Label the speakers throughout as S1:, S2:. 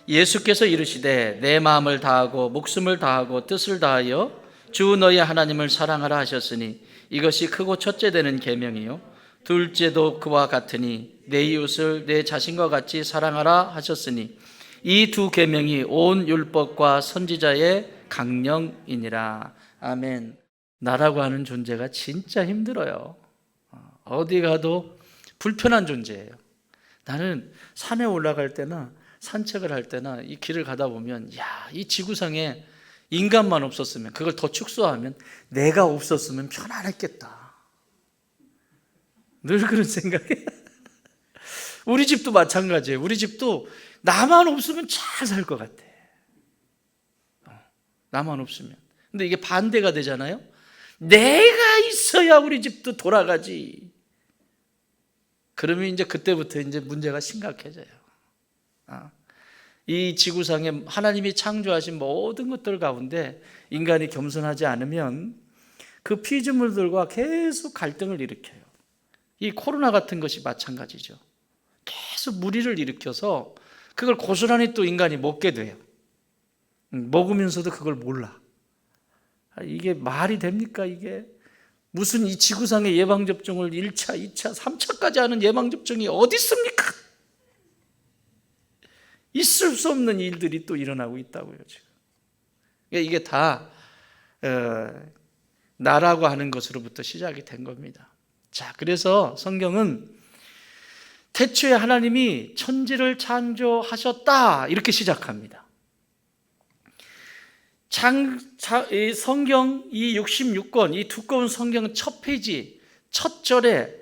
S1: 예수께서 이르시되 내 마음을 다하고 목숨을 다하고 뜻을 다하여 주 너희 하나님을 사랑하라 하셨으니 이것이 크고 첫째 되는 계명이요 둘째도 그와 같으니 내 이웃을 내 자신과 같이 사랑하라 하셨으니 이 두 계명이 온 율법과 선지자의 강령이니라. 아멘. 나라고 하는 존재가 진짜 힘들어요. 어디 가도 불편한 존재예요. 나는 산에 올라갈 때나 산책을 할 때나 이 길을 가다 보면 이 지구상에 인간만 없었으면, 그걸 더 축소하면 내가 없었으면 편안했겠다. 늘 그런 생각에 우리 집도 마찬가지예요. 우리 집도 나만 없으면 잘 살 것 같아. 나만 없으면. 근데 이게 반대가 되잖아요. 내가 있어야 우리 집도 돌아가지. 그러면 이제 그때부터 이제 문제가 심각해져요. 이 지구상에 하나님이 창조하신 모든 것들 가운데 인간이 겸손하지 않으면 그 피조물들과 계속 갈등을 일으켜요. 이 코로나 같은 것이 마찬가지죠. 계속 무리를 일으켜서 그걸 고스란히 또 인간이 먹게 돼요. 먹으면서도 그걸 몰라. 이게 말이 됩니까? 이게 무슨 이 지구상의 예방접종을 1차, 2차, 3차까지 하는 예방접종이 어디 있습니까? 있을 수 없는 일들이 또 일어나고 있다고요, 지금. 이게 다 나라고 하는 것으로부터 시작이 된 겁니다. 자, 그래서 성경은 태초에 하나님이 천지를 창조하셨다 이렇게 시작합니다. 이 성경 이 66권 이 두꺼운 성경 첫 페이지 첫 절에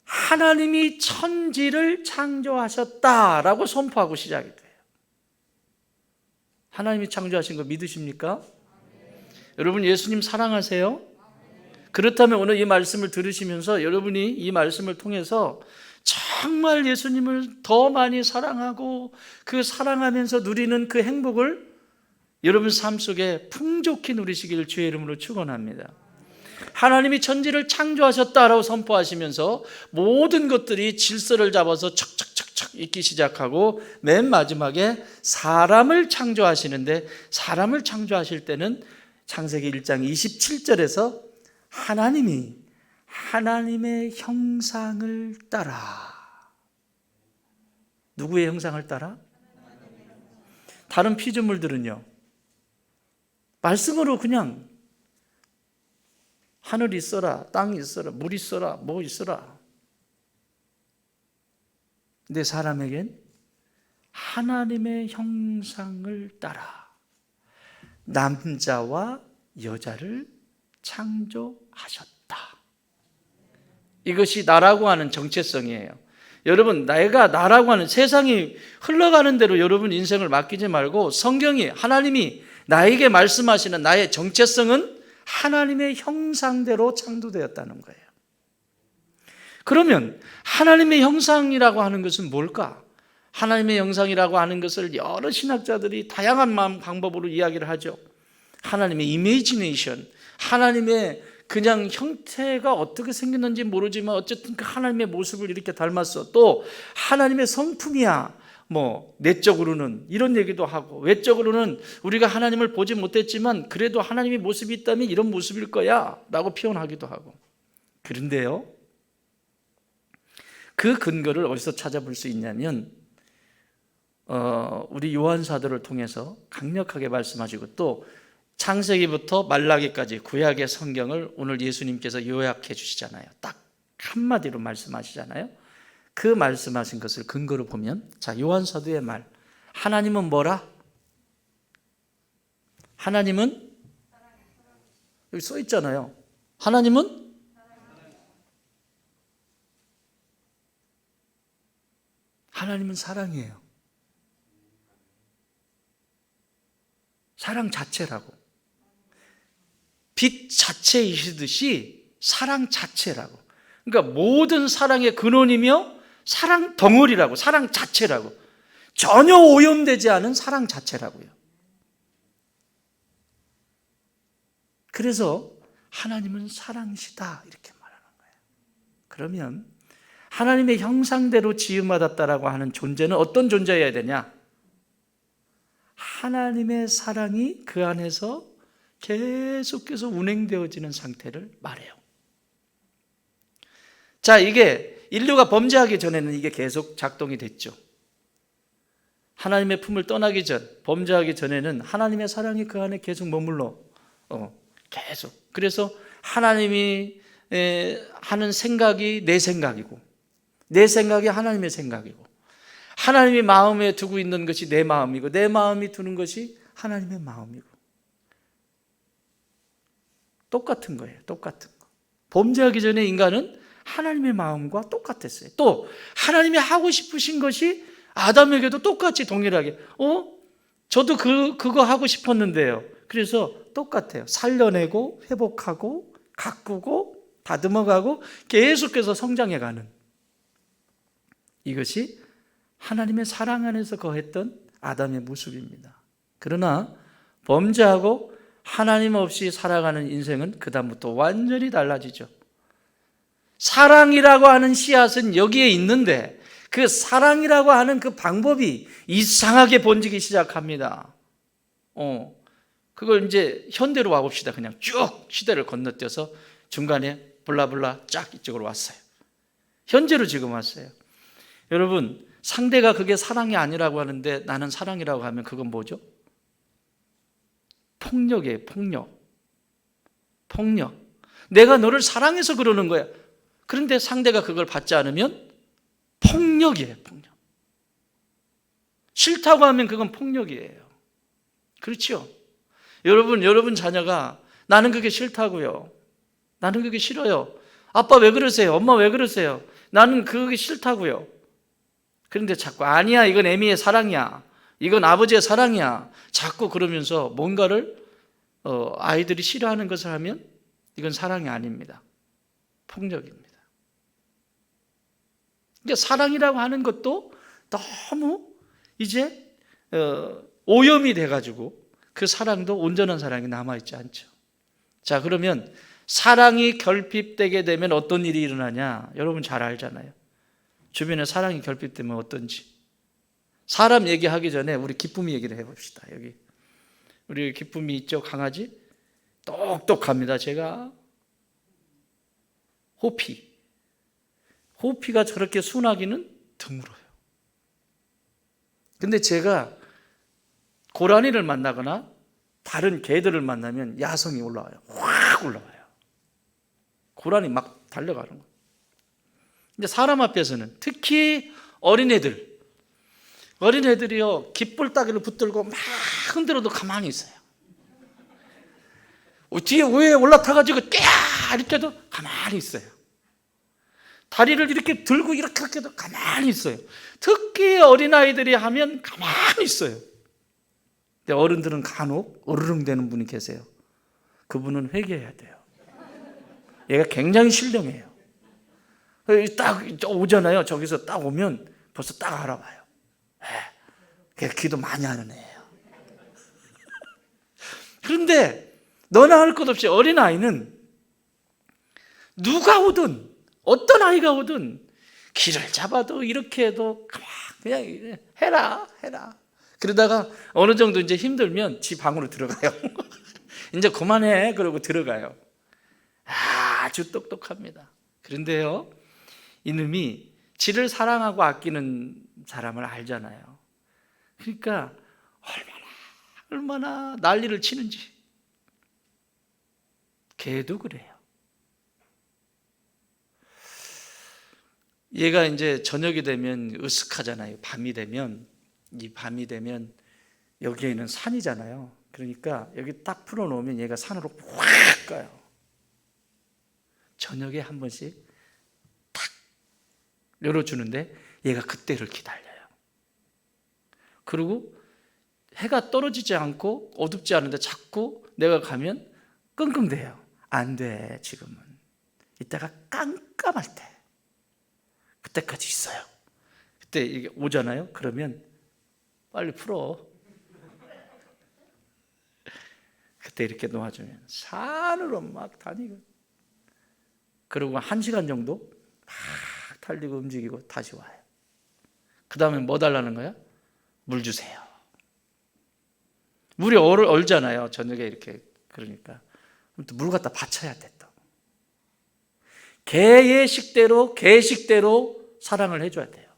S1: 하나님이 천지를 창조하셨다라고 선포하고 시작이 돼요. 하나님이 창조하신 거 믿으십니까? 여러분 예수님 사랑하세요? 그렇다면 오늘 이 말씀을 들으시면서 여러분이 이 말씀을 통해서 정말 예수님을 더 많이 사랑하고 그 사랑하면서 누리는 그 행복을 여러분 삶 속에 풍족히 누리시기를 주의 이름으로 축원합니다. 하나님이 천지를 창조하셨다라고 선포하시면서 모든 것들이 질서를 잡아서 척척척척 있기 시작하고 맨 마지막에 사람을 창조하시는데 사람을 창조하실 때는 창세기 1장 27절에서 하나님이 하나님의 형상을 따라. 누구의 형상을 따라? 다른 피조물들은요, 말씀으로 그냥 하늘 있어라, 땅 있어라, 물 있어라, 뭐 있어라. 근데 사람에겐 하나님의 형상을 따라 남자와 여자를 창조하셨다. 이것이 나라고 하는 정체성이에요. 여러분, 내가 나라고 하는 세상이 흘러가는 대로 여러분 인생을 맡기지 말고 성경이 하나님이 나에게 말씀하시는 나의 정체성은 하나님의 형상대로 창조되었다는 거예요. 그러면 하나님의 형상이라고 하는 것은 뭘까? 하나님의 형상이라고 하는 것을 여러 신학자들이 다양한 방법으로 이야기를 하죠. 하나님의 이미지네이션, 하나님의 그냥 형태가 어떻게 생겼는지 모르지만 어쨌든 그 하나님의 모습을 이렇게 닮았어. 또 하나님의 성품이야. 뭐 내적으로는 이런 얘기도 하고 외적으로는 우리가 하나님을 보지 못했지만 그래도 하나님의 모습이 있다면 이런 모습일 거야 라고 표현하기도 하고. 그런데요, 그 근거를 어디서 찾아볼 수 있냐면 우리 요한 사도를 통해서 강력하게 말씀하시고 또 창세기부터 말라기까지 구약의 성경을 오늘 예수님께서 요약해 주시잖아요. 딱 한마디로 말씀하시잖아요. 그 말씀하신 것을 근거로 보면, 자, 요한 사도의 말, 하나님은 뭐라? 하나님은 여기 써 있잖아요. 하나님은 사랑이에요. 사랑 자체라고. 빛 자체이시듯이 사랑 자체라고. 그러니까 모든 사랑의 근원이며 사랑 덩어리라고, 사랑 자체라고. 전혀 오염되지 않은 사랑 자체라고요. 그래서 하나님은 사랑이시다 이렇게 말하는 거예요. 그러면 하나님의 형상대로 지음받았다라고 하는 존재는 어떤 존재여야 되냐? 하나님의 사랑이 그 안에서 계속해서 운행되어지는 상태를 말해요. 자, 이게 인류가 범죄하기 전에는 이게 계속 작동이 됐죠. 하나님의 품을 떠나기 전, 범죄하기 전에는 하나님의 사랑이 그 안에 계속 머물러 계속. 그래서 하나님이 하는 생각이 내 생각이고, 내 생각이 하나님의 생각이고, 하나님이 마음에 두고 있는 것이 내 마음이고, 내 마음이 두는 것이 하나님의 마음이고, 똑같은 거예요. 똑같은 거. 범죄하기 전에 인간은 하나님의 마음과 똑같았어요. 또 하나님이 하고 싶으신 것이 아담에게도 똑같이 동일하게 저도 그거 하고 싶었는데요. 그래서 똑같아요. 살려내고 회복하고 가꾸고 다듬어가고 계속해서 성장해가는, 이것이 하나님의 사랑 안에서 거했던 아담의 모습입니다. 그러나 범죄하고 하나님 없이 살아가는 인생은 그다음부터 완전히 달라지죠. 사랑이라고 하는 씨앗은 여기에 있는데 그 사랑이라고 하는 그 방법이 이상하게 번지기 시작합니다. 그걸 이제 현대로 와봅시다. 그냥 쭉 시대를 건너뛰어서 중간에 블라블라 쫙 이쪽으로 왔어요. 현재로 지금 왔어요. 여러분, 상대가 그게 사랑이 아니라고 하는데 나는 사랑이라고 하면 그건 뭐죠? 폭력이에요. 폭력. 내가 너를 사랑해서 그러는 거야. 그런데 상대가 그걸 받지 않으면 폭력이에요. 폭력. 싫다고 하면 그건 폭력이에요. 그렇죠? 여러분 자녀가 나는 그게 싫다고요. 나는 그게 싫어요. 아빠 왜 그러세요? 엄마 왜 그러세요? 나는 그게 싫다고요. 그런데 자꾸 아니야, 이건 애미의 사랑이야, 이건 아버지의 사랑이야, 자꾸 그러면서 뭔가를 아이들이 싫어하는 것을 하면 이건 사랑이 아닙니다. 폭력입니다. 그러니까 사랑이라고 하는 것도 너무 이제 오염이 돼가지고 그 사랑도 온전한 사랑이 남아있지 않죠. 자, 그러면 사랑이 결핍되게 되면 어떤 일이 일어나냐? 여러분 잘 알잖아요. 주변에 사랑이 결핍되면 어떤지. 사람 얘기하기 전에 우리 기쁨이 얘기를 해봅시다. 여기 우리 기쁨이 있죠. 강아지 똑똑합니다. 제가 호피가 저렇게 순하기는 드물어요. 근데 제가 고라니를 만나거나 다른 개들을 만나면 야성이 올라와요. 확 올라와요. 고라니 막 달려가는 거예요. 근데 사람 앞에서는, 특히 어린애들이요, 깃불 따기를 붙들고 막 흔들어도 가만히 있어요. 뒤에 위에 올라타가지고 깨야 이렇게 해도 가만히 있어요. 다리를 이렇게 들고 이렇게 해도 가만히 있어요. 특히 어린아이들이 하면 가만히 있어요. 근데 어른들은 간혹 어르릉 되는 분이 계세요. 그분은 회개해야 돼요. 얘가 굉장히 신령해요. 딱 오잖아요. 저기서 딱 오면 벌써 딱 알아봐요. 걔 기도 많이 하는 애예요. 그런데 너나 할 것 없이 어린아이는 누가 오든 어떤 아이가 오든 길을 잡아도 이렇게 해도 그냥 해라. 그러다가 어느 정도 이제 힘들면 지 방으로 들어가요. 이제 그만해 그러고 들어가요. 아주 똑똑합니다. 그런데요, 이놈이 지를 사랑하고 아끼는 사람을 알잖아요. 그러니까 얼마나 난리를 치는지. 개도 그래요. 얘가 이제 저녁이 되면 으슥하잖아요. 밤이 되면 여기에는 산이잖아요. 그러니까 여기 딱 풀어놓으면 얘가 산으로 확 가요. 저녁에 한 번씩 탁 열어주는데 얘가 그때를 기다려요. 그리고 해가 떨어지지 않고 어둡지 않은데 자꾸 내가 가면 끙끙대요. 안 돼, 지금은. 이따가 깜깜할 때, 그때까지 있어요. 그때 이게 오잖아요. 그러면 빨리 풀어. 그때 이렇게 놓아주면 산으로 막 다니고, 그리고 1시간 정도 막 달리고 움직이고 다시 와요. 그 다음에 뭐 달라는 거야? 물 주세요. 물이 얼잖아요. 저녁에 이렇게. 그러니까 또 물 갖다 받쳐야 돼. 또 개의 식대로 사랑을 해줘야 돼요.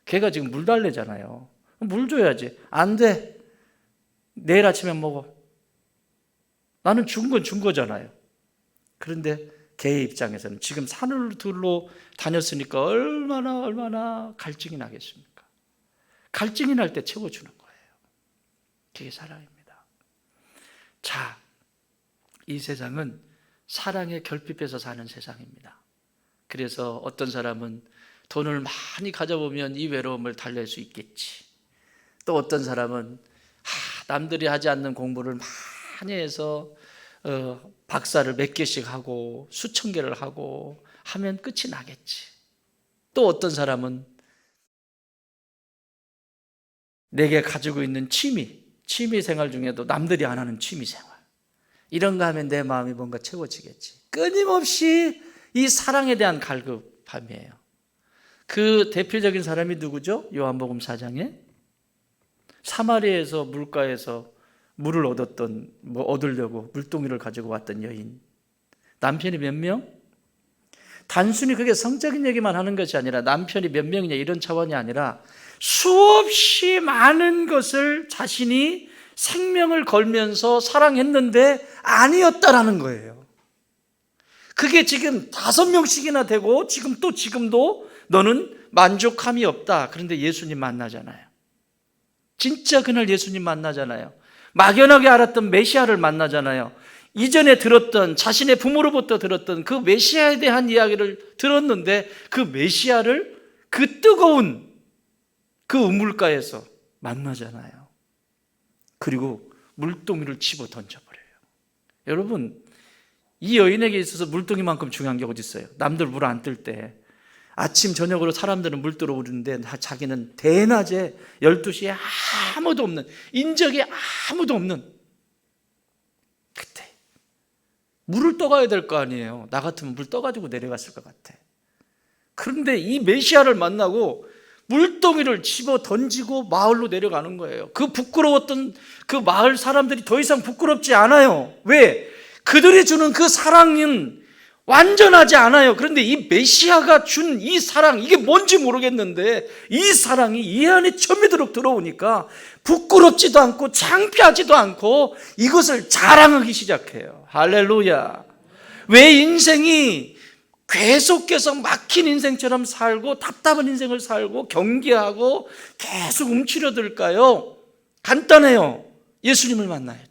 S1: 개가 지금 물 달래잖아요. 물 줘야지. 안 돼. 내일 아침에 먹어. 나는 준 건 준 거잖아요. 그런데 개의 입장에서는 지금 산을 둘러 다녔으니까 얼마나 갈증이 나겠습니까? 갈증이 날 때 채워주는 거예요. 그게 사랑입니다. 자, 이 세상은 사랑의 결핍에서 사는 세상입니다. 그래서 어떤 사람은 돈을 많이 가져보면 이 외로움을 달랠 수 있겠지. 또 어떤 사람은 남들이 하지 않는 공부를 많이 해서 박사를 몇 개씩 하고 수천 개를 하고 하면 끝이 나겠지. 또 어떤 사람은 내게 가지고 있는 취미 생활 중에도 남들이 안 하는 취미 생활, 이런 거 하면 내 마음이 뭔가 채워지겠지. 끊임없이 이 사랑에 대한 갈급함이에요. 그 대표적인 사람이 누구죠? 요한복음 4장에 사마리아에서 물가에서 물을 얻으려고 물동이를 가지고 왔던 여인. 남편이 몇 명? 단순히 그게 성적인 얘기만 하는 것이 아니라 남편이 몇 명이냐 이런 차원이 아니라 수없이 많은 것을 자신이 생명을 걸면서 사랑했는데 아니었다라는 거예요. 그게 지금 5명씩이나 되고 지금도 너는 만족함이 없다. 그런데 예수님 만나잖아요. 진짜 그날 예수님 만나잖아요. 막연하게 알았던 메시아를 만나잖아요. 이전에 들었던, 자신의 부모로부터 들었던 그 메시아에 대한 이야기를 들었는데 그 메시아를 그 뜨거운 그 우물가에서 만나잖아요. 그리고 물동이를 집어 던져버려요. 여러분, 이 여인에게 있어서 물동이만큼 중요한 게 어디 있어요? 남들 물 안 뜰 때 아침 저녁으로 사람들은 물 뜨러 오는데 자기는 대낮에 12시에 아무도 없는, 인적이 아무도 없는 그때 물을 떠가야 될 거 아니에요. 나 같으면 물 떠가지고 내려갔을 것 같아. 그런데 이 메시아를 만나고 물동이를 집어 던지고 마을로 내려가는 거예요. 그 부끄러웠던 그 마을 사람들이 더 이상 부끄럽지 않아요. 왜? 그들이 주는 그 사랑은 완전하지 않아요. 그런데 이 메시아가 준 이 사랑, 이게 뭔지 모르겠는데 이 사랑이 이 안에 처음이도록 들어오니까 부끄럽지도 않고 창피하지도 않고 이것을 자랑하기 시작해요. 할렐루야. 왜 인생이 계속해서 막힌 인생처럼 살고 답답한 인생을 살고 경계하고 계속 움츠려들까요? 간단해요. 예수님을 만나야 돼요.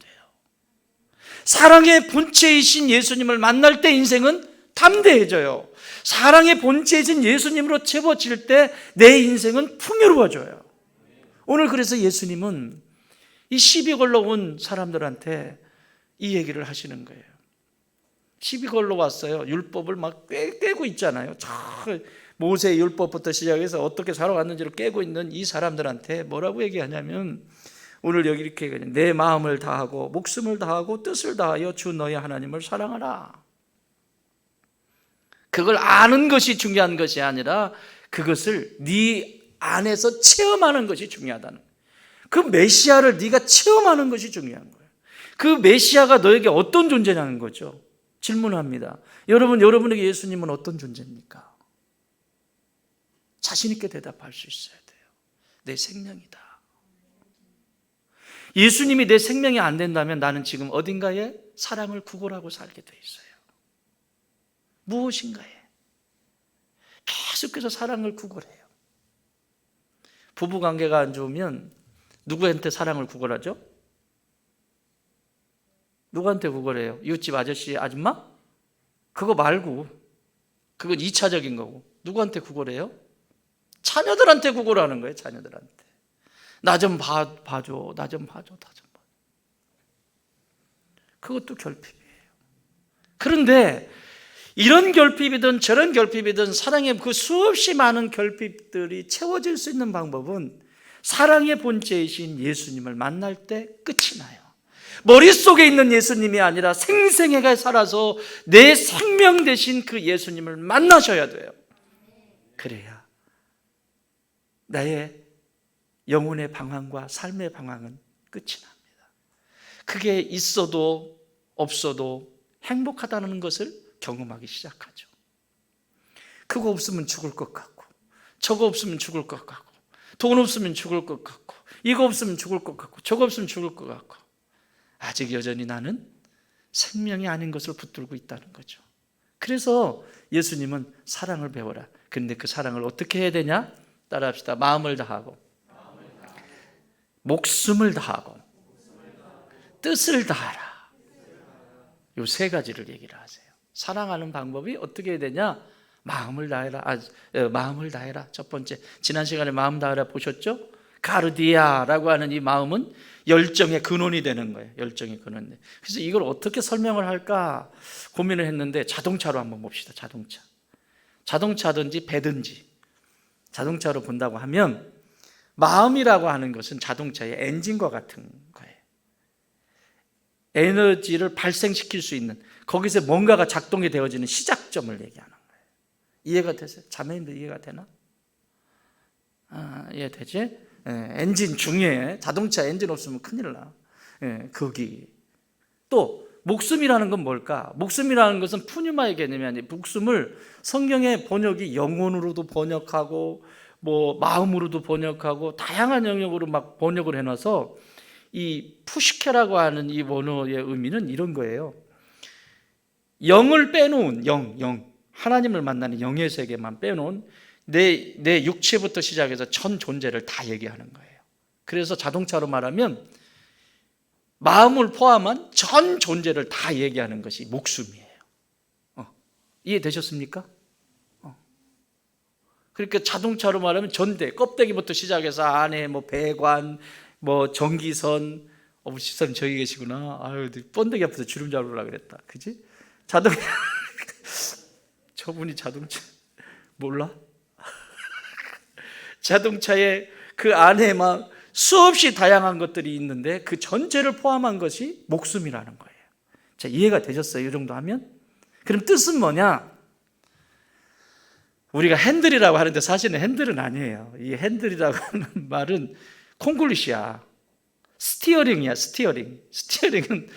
S1: 사랑의 본체이신 예수님을 만날 때 인생은 담대해져요. 사랑의 본체이신 예수님으로 채워질 때 내 인생은 풍요로워져요. 오늘 그래서 예수님은 이 시비 걸러 온 사람들한테 이 얘기를 하시는 거예요. 시비 걸러 왔어요. 율법을 막 깨고 있잖아요. 모세의 율법부터 시작해서 어떻게 살아왔는지를 깨고 있는 이 사람들한테 뭐라고 얘기하냐면, 오늘 여기 이렇게 얘기해요. 내 마음을 다하고 목숨을 다하고 뜻을 다하여 주 너의 하나님을 사랑하라. 그걸 아는 것이 중요한 것이 아니라 그것을 네 안에서 체험하는 것이 중요하다는 거예요. 그 메시아를 네가 체험하는 것이 중요한 거예요. 그 메시아가 너에게 어떤 존재냐는 거죠. 질문합니다. 여러분에게 예수님은 어떤 존재입니까? 자신 있게 대답할 수 있어야 돼요. 내 생명이다. 예수님이 내 생명이 안 된다면 나는 지금 어딘가에 사랑을 구걸하고 살게 돼 있어요. 무엇인가에 계속해서 사랑을 구걸해요. 부부관계가 안 좋으면 누구한테 사랑을 구걸하죠? 누구한테 구걸해요? 이웃집 아저씨, 아줌마? 그거 말고, 그건 2차적인 거고. 누구한테 구걸해요? 자녀들한테 구걸하는 거예요. 자녀들한테. 나 좀 봐줘, 나 좀 봐줘. 그것도 결핍이에요. 그런데 이런 결핍이든 저런 결핍이든 사랑의 그 수없이 많은 결핍들이 채워질 수 있는 방법은 사랑의 본체이신 예수님을 만날 때 끝이 나요. 머릿속에 있는 예수님이 아니라 생생하게 살아서 내 생명 되신 그 예수님을 만나셔야 돼요. 그래야 나의 영혼의 방황과 삶의 방황은 끝이 납니다. 그게 있어도 없어도 행복하다는 것을 경험하기 시작하죠. 그거 없으면 죽을 것 같고, 저거 없으면 죽을 것 같고, 돈 없으면 죽을 것 같고, 이거 없으면 죽을 것 같고, 저거 없으면 죽을 것 같고, 아직 여전히 나는 생명이 아닌 것을 붙들고 있다는 거죠. 그래서 예수님은 사랑을 배워라. 그런데 그 사랑을 어떻게 해야 되냐? 따라합시다. 마음을 다하고, 목숨을 다하고, 뜻을 다하라. 이 세 가지를 얘기를 하세요. 사랑하는 방법이 어떻게 해야 되냐? 마음을 다해라. 마음을 다해라. 첫 번째, 지난 시간에 마음 다해라 보셨죠? 가르디아라고 하는 이 마음은 열정의 근원이 되는 거예요. 열정의 근원. 그래서 이걸 어떻게 설명을 할까 고민을 했는데 자동차로 한번 봅시다. 자동차든지 배든지 자동차로 본다고 하면 마음이라고 하는 것은 자동차의 엔진과 같은 거예요. 에너지를 발생시킬 수 있는, 거기서 뭔가가 작동이 되어지는 시작점을 얘기하는 거예요. 이해가 되세요? 자매님들 이해가 되나? 이해되지? 엔진 중요해. 자동차 엔진 없으면 큰일 나. 거기. 또 목숨이라는 건 뭘까? 목숨이라는 것은 푸뉴마의 개념이 아니에요. 목숨을 성경의 번역이 영혼으로도 번역하고 뭐 마음으로도 번역하고 다양한 영역으로 막 번역을 해놔서 이 푸시케라고 하는 이 원어의 의미는 이런 거예요. 영을 빼놓은 영, 하나님을 만나는 영의 세계만 빼놓은 내 육체부터 시작해서 전 존재를 다 얘기하는 거예요. 그래서 자동차로 말하면 마음을 포함한 전 존재를 다 얘기하는 것이 목숨이에요. 이해되셨습니까? 그러니까 자동차로 말하면 전대, 껍데기부터 시작해서 안에 뭐 배관, 뭐 전기선, 시선 저기 계시구나. 아유, 번데기 앞에서 주름 잡으려고 그랬다. 그지? 저분이 자동차 몰라? 자동차에 그 안에 막 수없이 다양한 것들이 있는데 그 전체를 포함한 것이 목숨이라는 거예요. 자, 이해가 되셨어요? 이 정도 하면? 그럼 뜻은 뭐냐? 우리가 핸들이라고 하는데 사실은 핸들은 아니에요. 이 핸들이라고 하는 말은 콩글리시야. 스티어링이야. 스티어링은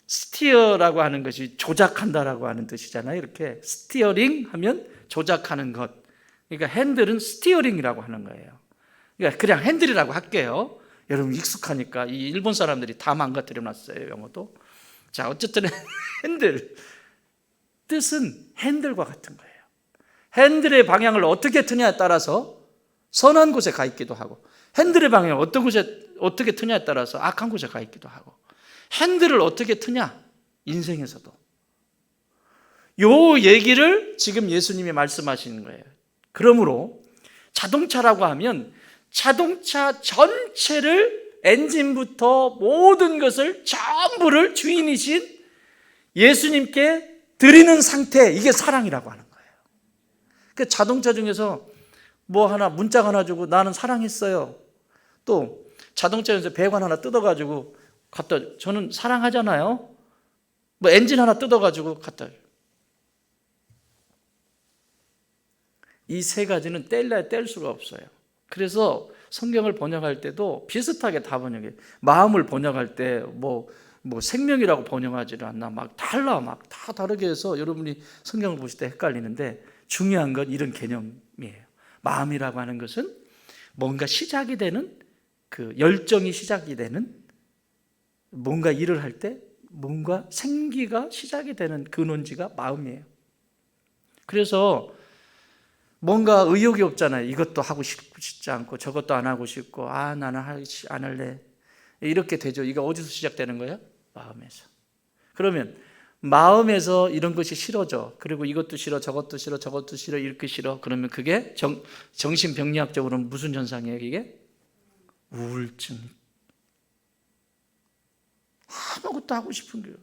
S1: 스티어라고 하는 것이 조작한다라고 하는 뜻이잖아요. 이렇게 스티어링 하면 조작하는 것. 그러니까 핸들은 스티어링이라고 하는 거예요. 그러니까 그냥 핸들이라고 할게요. 여러분 익숙하니까. 이 일본 사람들이 다 망가뜨려 놨어요, 영어도. 자, 어쨌든 핸들. 뜻은 핸들과 같은 거예요. 핸들의 방향을 어떻게 트냐에 따라서 선한 곳에 가 있기도 하고, 핸들의 방향을 어떤 곳에 어떻게 트냐에 따라서 악한 곳에 가 있기도 하고, 핸들을 어떻게 트냐, 인생에서도. 요 얘기를 지금 예수님이 말씀하시는 거예요. 그러므로 자동차라고 하면 자동차 전체를, 엔진부터 모든 것을 전부를 주인이신 예수님께 드리는 상태, 이게 사랑이라고 하는 거예요. 그 자동차 중에서 뭐 하나, 문짝 하나 주고 나는 사랑했어요. 또 자동차에서 배관 하나 뜯어가지고 갖다, 저는 사랑하잖아요. 뭐 엔진 하나 뜯어가지고 갖다. 이 세 가지는 뗄래야 뗄 수가 없어요. 그래서 성경을 번역할 때도 비슷하게 다 번역해요. 마음을 번역할 때 뭐 생명이라고 번역하지를 않나, 막 달라, 막 다 다르게 해서 여러분이 성경을 보실 때 헷갈리는데, 중요한 건 이런 개념이에요. 마음이라고 하는 것은 뭔가 시작이 되는, 그 열정이 시작이 되는, 뭔가 일을 할 때 뭔가 생기가 시작이 되는 근원지가 마음이에요. 그래서 뭔가 의욕이 없잖아요. 이것도 하고 싶지 않고 저것도 안 하고 싶고, 나는 안 할래. 이렇게 되죠. 이게 어디서 시작되는 거예요? 마음에서. 그러면 마음에서 이런 것이 싫어져. 그리고 이것도 싫어, 저것도 싫어, 저것도 싫어, 이렇게 싫어. 그러면 그게 정신병리학적으로는 무슨 현상이에요? 이게 우울증. 아무것도 하고 싶은 게,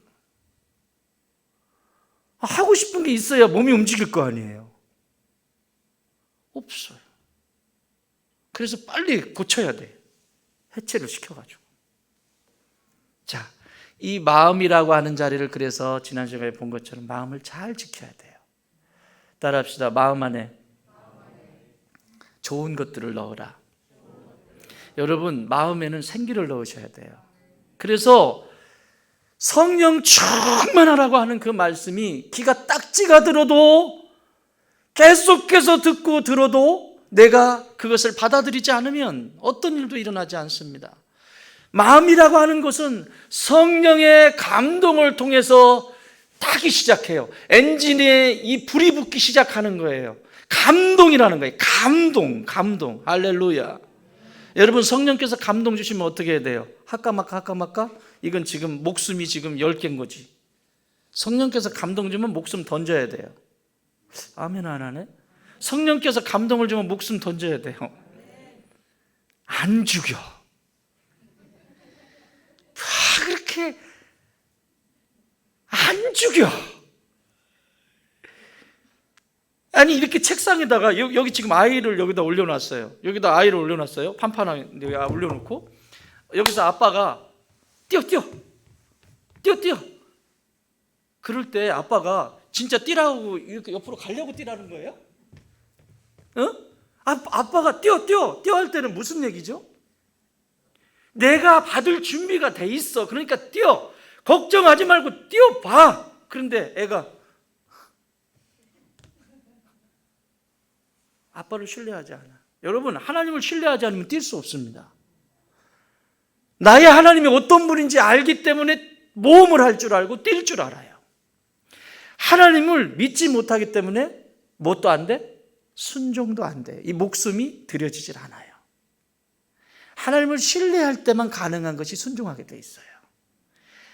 S1: 하고 싶은 게 있어야 몸이 움직일 거 아니에요. 없어요. 그래서 빨리 고쳐야 돼. 해체를 시켜가지고. 자, 이 마음이라고 하는 자리를, 그래서 지난 시간에 본 것처럼 마음을 잘 지켜야 돼요. 따라합시다. 마음 안에 좋은 것들을 넣어라. 여러분, 마음에는 생기를 넣으셔야 돼요. 그래서 성령 충만하라고 하는 그 말씀이 귀가 딱지가 들어도 계속해서 듣고 들어도 내가 그것을 받아들이지 않으면 어떤 일도 일어나지 않습니다. 마음이라고 하는 것은 성령의 감동을 통해서 타기 시작해요. 엔진에 이 불이 붙기 시작하는 거예요. 감동이라는 거예요. 감동. 할렐루야. 여러분, 성령께서 감동 주시면 어떻게 해야 돼요? 할까 말까? 이건 지금 목숨이 지금 10개인 거지. 성령께서 감동 주면 목숨 던져야 돼요. 아멘 안 하네? 성령께서 감동을 주면 목숨 던져야 돼요. 안 죽여. 그렇게 안 죽여. 아니, 이렇게 책상에다가 여기 지금 아이를 여기다 올려놨어요. 여기다 아이를 올려놨어요. 판판하게 올려놓고 여기서 아빠가 뛰어. 그럴 때 아빠가 진짜 뛰라고 이렇게 옆으로 가려고 뛰라는 거예요? 아빠가 뛰어 할 때는 무슨 얘기죠? 내가 받을 준비가 돼 있어. 그러니까 뛰어. 걱정하지 말고 뛰어봐. 그런데 애가 아빠를 신뢰하지 않아. 여러분, 하나님을 신뢰하지 않으면 뛸 수 없습니다. 나의 하나님이 어떤 분인지 알기 때문에 모험을 할 줄 알고 뛸 줄 알아요. 하나님을 믿지 못하기 때문에 뭣도 안 돼? 순종도 안 돼. 이 목숨이 들여지질 않아요. 하나님을 신뢰할 때만 가능한 것이 순종하게 돼 있어요.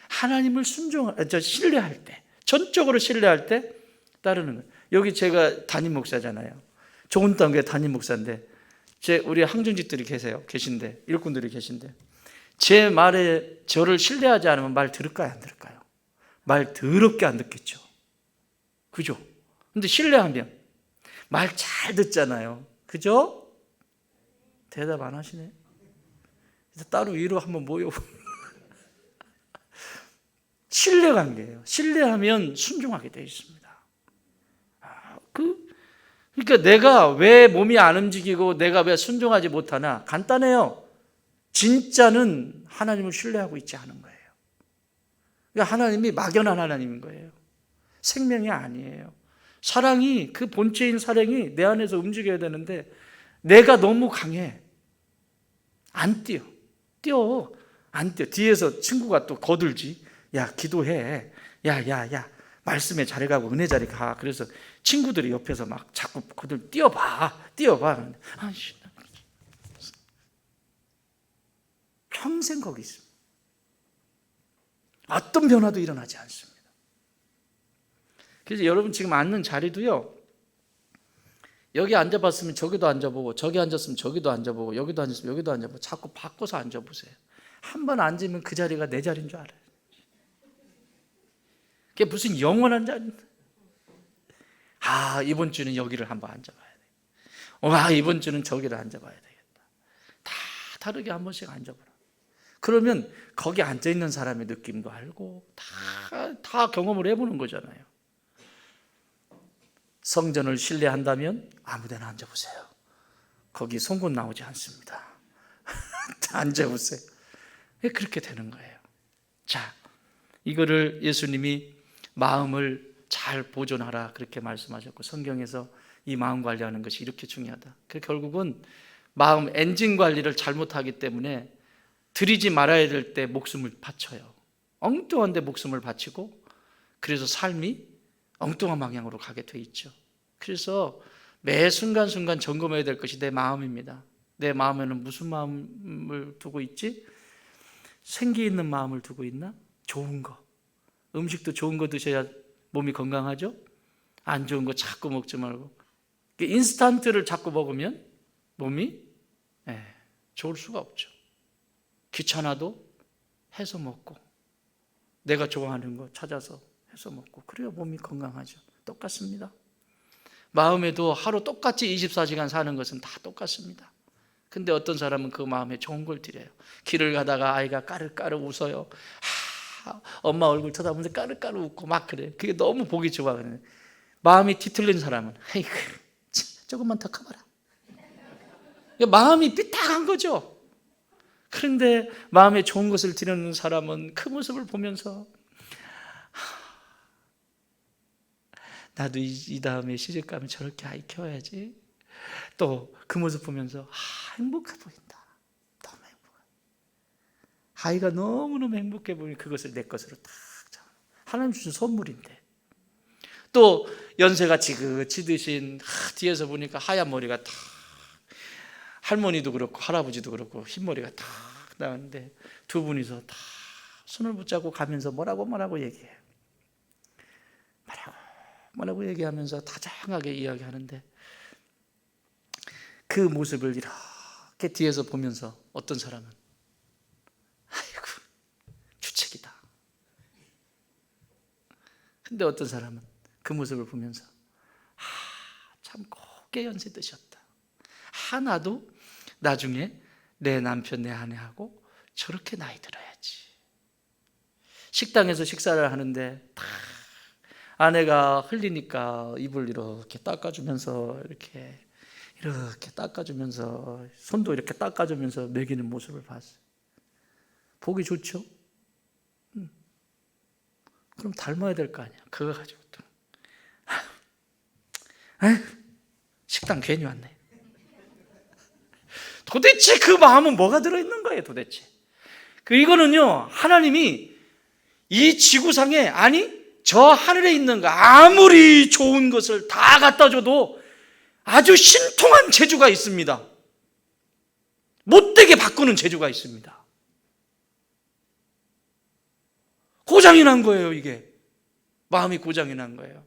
S1: 하나님을 신뢰할 때, 전적으로 신뢰할 때 따르는 거예요. 여기 제가 담임 목사잖아요. 좋은 땅교회 담임 목사인데 우리 항정직들이 계신데 일꾼들이 계신데 제 말에 저를 신뢰하지 않으면 말 들을까요, 안 들을까요? 말 더럽게 안 듣겠죠. 그죠? 근데 신뢰하면 말 잘 듣잖아요. 그죠? 대답 안 하시네. 따로 위로 한번 모여. 신뢰관계예요. 신뢰하면 순종하게 되어 있습니다. 그러니까 내가 왜 몸이 안 움직이고 내가 왜 순종하지 못하나? 간단해요. 진짜는 하나님을 신뢰하고 있지 않은 거예요. 그러니까 하나님이 막연한 하나님인 거예요. 생명이 아니에요. 사랑이, 그 본체인 사랑이 내 안에서 움직여야 되는데 내가 너무 강해. 안 뛰어. 안 뛰어. 뒤에서 친구가 또 거들지. 야, 기도해. 야. 말씀에 잘해가고 은혜 자리 가. 그래서 친구들이 옆에서 막 자꾸 거들 뛰어봐. 평생 거기 있습니다. 어떤 변화도 일어나지 않습니다. 그래서 여러분 지금 앉는 자리도요, 여기 앉아봤으면 저기도 앉아보고, 저기 앉았으면 저기도 앉아보고, 여기도 앉았으면 여기도 앉아보고, 자꾸 바꿔서 앉아보세요. 한 번 앉으면 그 자리가 내 자리인 줄 알아요. 그게 무슨 영원한 자리인데. 이번 주는 여기를 한번 앉아봐야 돼. 이번 주는 저기를 앉아봐야 되겠다. 다 다르게 한 번씩 앉아보라. 그러면 거기 앉아있는 사람의 느낌도 알고 다 경험을 해보는 거잖아요. 성전을 신뢰한다면 아무데나 앉아보세요. 거기 송곳 나오지 않습니다. 앉아보세요. 그렇게 되는 거예요. 자, 이거를 예수님이 마음을 잘 보존하라 그렇게 말씀하셨고, 성경에서 이 마음 관리하는 것이 이렇게 중요하다. 결국은 마음 엔진 관리를 잘못하기 때문에 드리지 말아야 될 때 목숨을 바쳐요. 엉뚱한 데 목숨을 바치고, 그래서 삶이 엉뚱한 방향으로 가게 돼 있죠. 그래서 매 순간순간 점검해야 될 것이 내 마음입니다. 내 마음에는 무슨 마음을 두고 있지? 생기 있는 마음을 두고 있나? 좋은 거, 음식도 좋은 거 드셔야 몸이 건강하죠? 안 좋은 거 자꾸 먹지 말고, 인스턴트를 자꾸 먹으면 몸이 좋을 수가 없죠. 귀찮아도 해서 먹고, 내가 좋아하는 거 찾아서 해서 먹고, 그래야 몸이 건강하죠. 똑같습니다. 마음에도 하루 똑같이 24시간 사는 것은 다 똑같습니다. 근데 어떤 사람은 그 마음에 좋은 걸 드려요. 길을 가다가 아이가 까르까르 웃어요. 엄마 얼굴 쳐다보면서 까르까르 웃고 막 그래요. 그게 너무 보기 좋아. 마음이 뒤틀린 사람은 아이고, 조금만 더 커봐라. 마음이 삐딱한 거죠. 그런데 마음에 좋은 것을 드리는 사람은 그 모습을 보면서 나도 이 다음에 시집 가면 저렇게 아이 키워야지. 또 그 모습 보면서 행복해 보인다. 너무 행복해. 아이가 너무너무 행복해 보니 그것을 내 것으로 딱 잡아. 하나님 주신 선물인데. 또 연세가 지긋이 드신 뒤에서 보니까 하얀 머리가 탁, 할머니도 그렇고 할아버지도 그렇고 흰머리가 탁 나왔는데 두 분이서 다 손을 붙잡고 가면서 뭐라고 얘기해요. 뭐라고 얘기하면서 다정하게 이야기하는데 그 모습을 이렇게 뒤에서 보면서 어떤 사람은 아이고 주책이다. 근데 어떤 사람은 그 모습을 보면서 참 곱게 연세 드셨다. 하나도 나중에 내 남편 내 아내하고 저렇게 나이 들어야지. 식당에서 식사를 하는데 다 아내가 흘리니까 입을 이렇게 닦아주면서 이렇게 닦아주면서 손도 이렇게 닦아주면서 먹이는 모습을 봤어요. 보기 좋죠? 그럼 닮아야 될 거 아니야. 그거 가지고 또 식당 괜히 왔네. 도대체 그 마음은 뭐가 들어있는 거예요 도대체. 이거는요 하나님이 이 지구상에 아니 저 하늘에 있는 거 아무리 좋은 것을 다 갖다 줘도 아주 신통한 재주가 있습니다. 못되게 바꾸는 재주가 있습니다. 고장이 난 거예요 이게. 마음이 고장이 난 거예요.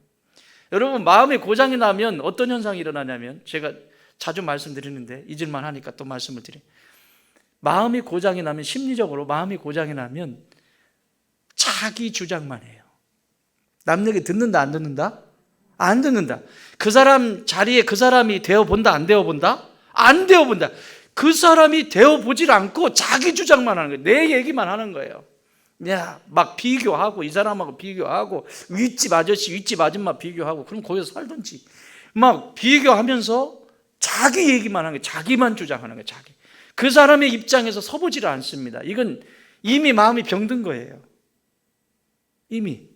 S1: 여러분 마음이 고장이 나면 어떤 현상이 일어나냐면 제가 자주 말씀드리는데 잊을만 하니까 또 말씀을 드려요. 마음이 고장이 나면 심리적으로 마음이 고장이 나면 자기 주장만 해요. 남 얘기 듣는다 안 듣는다? 안 듣는다. 그 사람 자리에 그 사람이 되어본다 안 되어본다? 안 되어본다. 그 사람이 되어보질 않고 자기 주장만 하는 거예요. 내 얘기만 하는 거예요. 야, 막 비교하고 이 사람하고 비교하고 윗집 아저씨 윗집 아줌마 비교하고 그럼 거기서 살든지 막 비교하면서 자기 얘기만 하는 거예요. 자기만 주장하는 거예요. 자기. 그 사람의 입장에서 서보지를 않습니다. 이건 이미 마음이 병든 거예요. 이미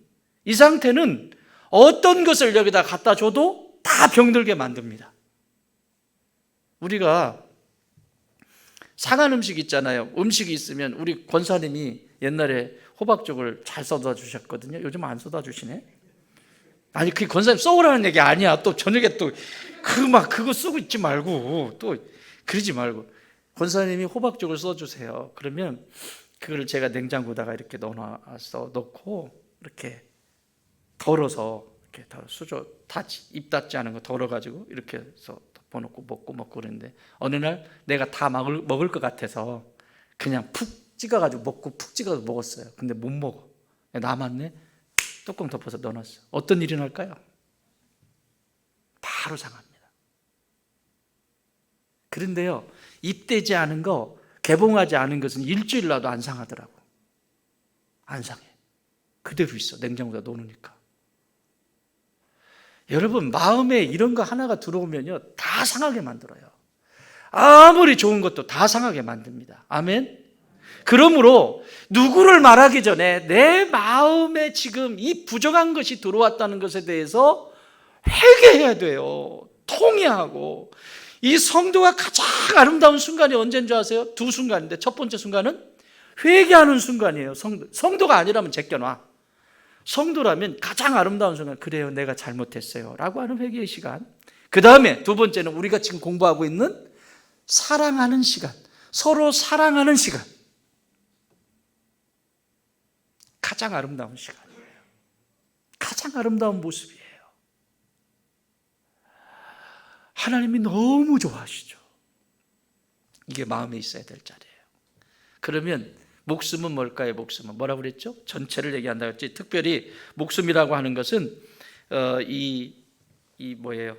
S1: 이 상태는 어떤 것을 여기다 갖다 줘도 다 병들게 만듭니다. 우리가 상한 음식 있잖아요. 음식이 있으면 우리 권사님이 옛날에 호박죽을 잘 쏟아 주셨거든요. 요즘 안 쏟아 주시네. 아니 그 권사님 쏘으라는 얘기 아니야. 또 저녁에 또 그거 쓰고 있지 말고 또 그러지 말고 권사님이 호박죽을 써주세요. 그러면 그걸 제가 냉장고다가 이렇게 넣고 이렇게 덜어서 이렇게 수저 입 닿지 않은 거 덜어가지고 이렇게 해서 덮어놓고 먹고 그랬는데 어느 날 내가 다 먹을 것 같아서 그냥 푹 찍어가지고 푹 찍어서 먹었어요. 근데 못 먹어. 남았네. 뚜껑 덮어서 넣어놨어. 어떤 일이 날까요? 바로 상합니다. 그런데요 입되지 않은 거 개봉하지 않은 것은 일주일 놔도 안 상하더라고. 안 상해. 그대로 있어. 냉장고에 넣어놓으니까. 여러분 마음에 이런 거 하나가 들어오면요 다 상하게 만들어요. 아무리 좋은 것도 다 상하게 만듭니다. 아멘. 그러므로 누구를 말하기 전에 내 마음에 지금 이 부정한 것이 들어왔다는 것에 대해서 회개해야 돼요. 통회하고. 이 성도가 가장 아름다운 순간이 언제인 줄 아세요? 두 순간인데 첫 번째 순간은 회개하는 순간이에요. 성도가 아니라면 제껴놔. 성도라면 가장 아름다운 순간, 그래요 내가 잘못했어요 라고 하는 회개의 시간. 그 다음에 두 번째는 우리가 지금 공부하고 있는 사랑하는 시간, 서로 사랑하는 시간. 가장 아름다운 시간이에요. 가장 아름다운 모습이에요. 하나님이 너무 좋아하시죠. 이게 마음에 있어야 될 자리예요. 그러면 목숨은 뭘까요? 목숨은 뭐라고 그랬죠? 전체를 얘기한다고 했지. 특별히 목숨이라고 하는 것은 뭐예요?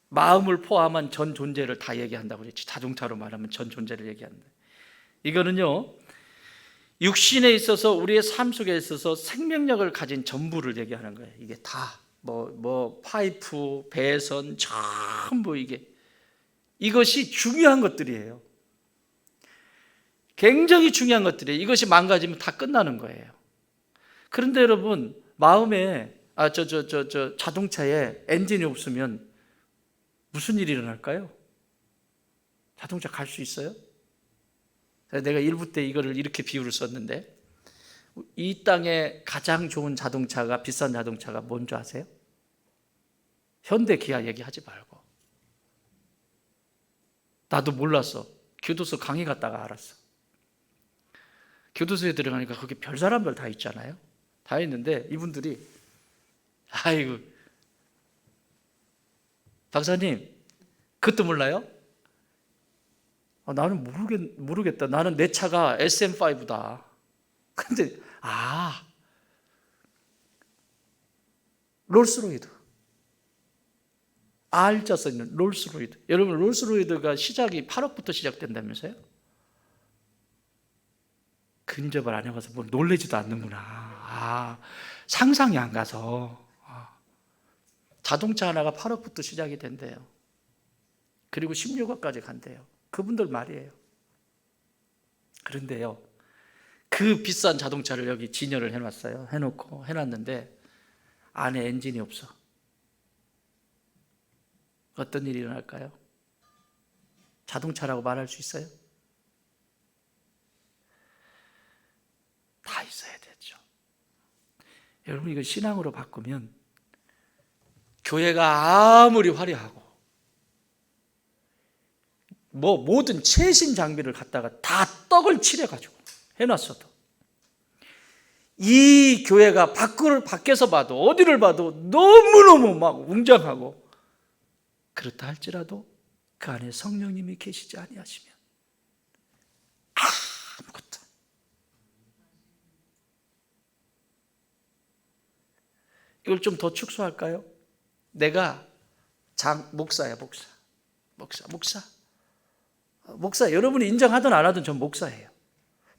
S1: 마음을 포함한 전 존재를 다 얘기한다고 그랬지. 자동차로 말하면 전 존재를 얘기한다. 이거는요 육신에 있어서 우리의 삶 속에 있어서 생명력을 가진 전부를 얘기하는 거예요. 이게 다 파이프, 배선 전부 이것이 중요한 것들이에요. 굉장히 중요한 것들이에요. 이것이 망가지면 다 끝나는 거예요. 그런데 여러분, 마음에 자동차에 엔진이 없으면 무슨 일이 일어날까요? 자동차 갈 수 있어요? 내가 일부 때 이거를 이렇게 비유를 썼는데, 이 땅에 가장 좋은 자동차가, 비싼 자동차가 뭔지 아세요? 현대, 기아 얘기하지 말고. 나도 몰랐어. 교도소 강의 갔다가 알았어. 교도소에 들어가니까 거기 별 사람들 다 있잖아요. 다 있는데 이분들이, 아이고, 박사님 그것도 몰라요? 나는 모르겠다. 나는 내 차가 SM5다. 근데 롤스로이드, R자 써있는 롤스로이드. 여러분, 롤스로이드가 시작이 8억부터 시작된다면서요? 근접을 안 해봐서 뭐 놀라지도 않는구나. 상상이 안 가서. 자동차 하나가 8억부터 시작이 된대요. 그리고 16억까지 간대요. 그분들 말이에요. 그런데요, 그 비싼 자동차를 여기 진열을 해놨어요. 해놨는데 안에 엔진이 없어. 어떤 일이 일어날까요? 자동차라고 말할 수 있어요? 다 있어야 되죠. 여러분, 이거 신앙으로 바꾸면 교회가 아무리 화려하고 모든 최신 장비를 갖다가 다 떡을 칠해가지고 해놨어도, 이 교회가 밖에서 봐도, 어디를 봐도 너무너무 막 웅장하고, 그렇다 할지라도 그 안에 성령님이 계시지 아니하시면 아무것도. 이걸 좀 더 축소할까요? 내가 목사야. 목사, 여러분이 인정하든 안 하든 전 목사예요.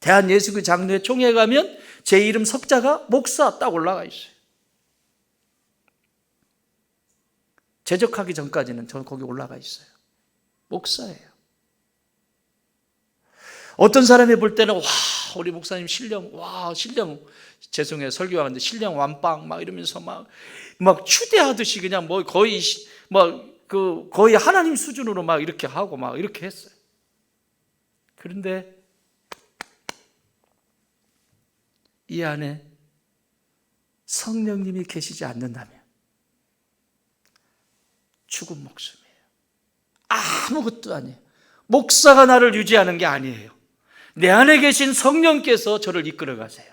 S1: 대한예수교 장로회 총회 가면 제 이름 석자가 목사 딱 올라가 있어요. 제적하기 전까지는 저는 거기 올라가 있어요. 목사예요. 어떤 사람이 볼 때는, 우리 목사님 신령, 죄송해요, 설교하는데 신령 완빵 막 이러면서 막 추대하듯이 그냥 거의 하나님 수준으로 막 이렇게 하고 막 이렇게 했어요. 그런데 이 안에 성령님이 계시지 않는다면 죽은 목숨이에요. 아무것도 아니에요. 목사가 나를 유지하는 게 아니에요. 내 안에 계신 성령께서 저를 이끌어 가세요.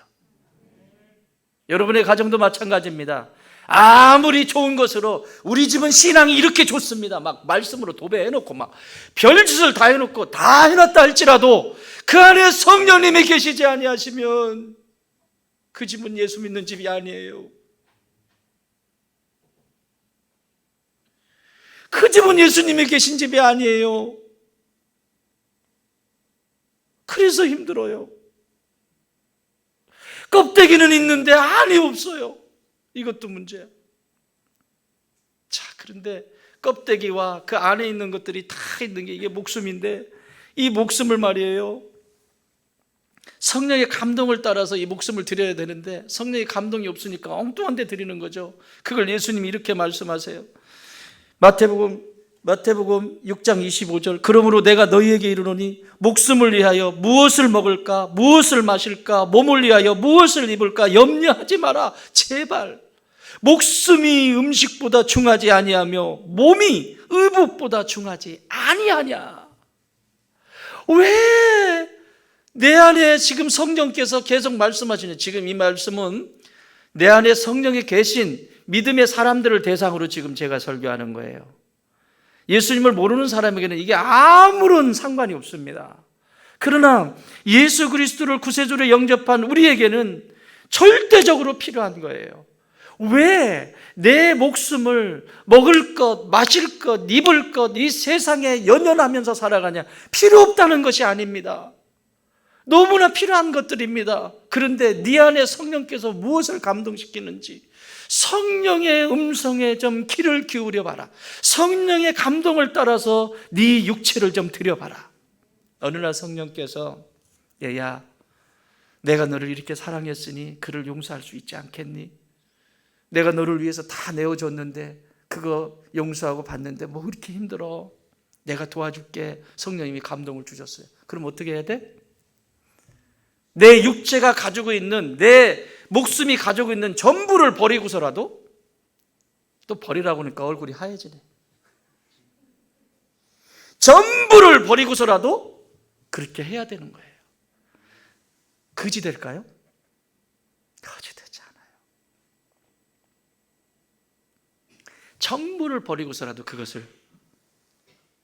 S1: 여러분의 가정도 마찬가지입니다. 아무리 좋은 것으로, 우리 집은 신앙이 이렇게 좋습니다, 막 말씀으로 도배해놓고 막 별짓을 다 해놓고 다 해놨다 할지라도 그 안에 성령님이 계시지 아니하시면 그 집은 예수 믿는 집이 아니에요. 그 집은 예수님이 계신 집이 아니에요. 그래서 힘들어요. 껍데기는 있는데 안이 없어요. 이것도 문제야. 자, 그런데 껍데기와 그 안에 있는 것들이 다 있는 게 이게 목숨인데, 이 목숨을 말이에요, 성령의 감동을 따라서 이 목숨을 드려야 되는데 성령의 감동이 없으니까 엉뚱한 데 드리는 거죠. 그걸 예수님이 이렇게 말씀하세요. 마태복음 6장 25절, 그러므로 내가 너희에게 이르노니 목숨을 위하여 무엇을 먹을까, 무엇을 마실까, 몸을 위하여 무엇을 입을까 염려하지 마라. 제발. 목숨이 음식보다 중하지 아니하며 몸이 의복보다 중하지 아니하냐. 왜 내 안에 지금 성령께서 계속 말씀하시는, 지금 이 말씀은 내 안에 성령이 계신 믿음의 사람들을 대상으로 지금 제가 설교하는 거예요. 예수님을 모르는 사람에게는 이게 아무런 상관이 없습니다. 그러나 예수 그리스도를 구세주로 영접한 우리에게는 절대적으로 필요한 거예요. 왜 내 목숨을 먹을 것, 마실 것, 입을 것, 이 세상에 연연하면서 살아가냐? 필요 없다는 것이 아닙니다. 너무나 필요한 것들입니다. 그런데 네 안에 성령께서 무엇을 감동시키는지, 성령의 음성에 좀 귀를 기울여 봐라. 성령의 감동을 따라서 네 육체를 좀 들여봐라. 어느 날 성령께서 얘야, 내가 너를 이렇게 사랑했으니 그를 용서할 수 있지 않겠니? 내가 너를 위해서 다 내어줬는데 그거 용서하고 받는데 뭐 그렇게 힘들어? 내가 도와줄게. 성령님이 감동을 주셨어요. 그럼 어떻게 해야 돼? 내 육체가 가지고 있는, 내 목숨이 가지고 있는 전부를 버리고서라도, 또 버리라고 하니까 얼굴이 하얘지네. 전부를 버리고서라도 그렇게 해야 되는 거예요. 거지 될까요? 거지 되지 않아요. 전부를 버리고서라도 그것을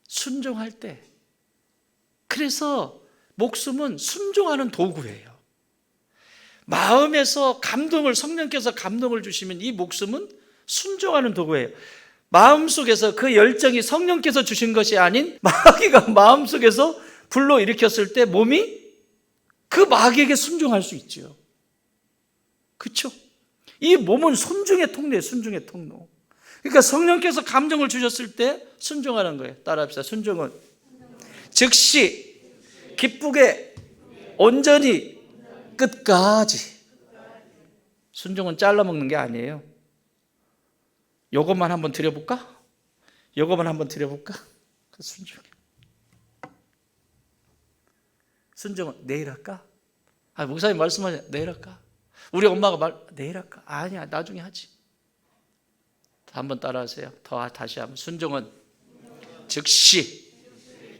S1: 순종할 때, 그래서 목숨은 순종하는 도구예요. 마음에서 감동을, 성령께서 감동을 주시면 이 목숨은 순종하는 도구예요. 마음속에서 그 열정이 성령께서 주신 것이 아닌 마귀가 마음속에서 불러일으켰을 때 몸이 그 마귀에게 순종할 수 있죠. 그렇죠? 이 몸은 순종의 통로예요. 순종의 통로. 그러니까 성령께서 감정을 주셨을 때 순종하는 거예요. 따라합시다. 순종은 즉시, 기쁘게, 온전히, 끝까지. 순종은 잘라먹는 게 아니에요. 요것만 한번 드려볼까? 요것만 한번 드려볼까? 그 순종이에요. 순종은 내일 할까? 목사님 말씀하세요. 내일 할까? 우리 엄마가 내일 할까? 아니야, 나중에 하지. 한번 따라하세요. 다시 한번. 순종은 즉시,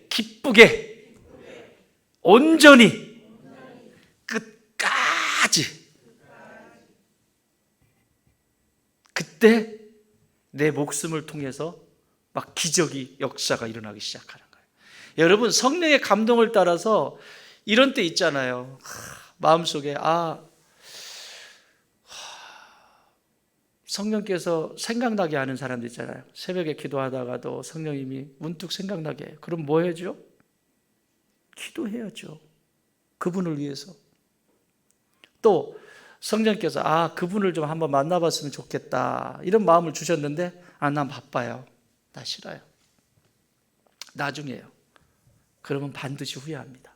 S1: 기쁘게, 온전히, 끝까지. 그때 내 목숨을 통해서 막 기적이, 역사가 일어나기 시작하는 거예요. 여러분, 성령의 감동을 따라서 이런 때 있잖아요. 마음속에 성령께서 생각나게 하는 사람들 있잖아요. 새벽에 기도하다가도 성령님이 문득 생각나게 해요. 그럼 뭐 해야죠? 기도해야죠. 그분을 위해서. 또 성령께서 그분을 좀 한번 만나봤으면 좋겠다, 이런 마음을 주셨는데 난 바빠요, 나 싫어요, 나중에요. 그러면 반드시 후회합니다.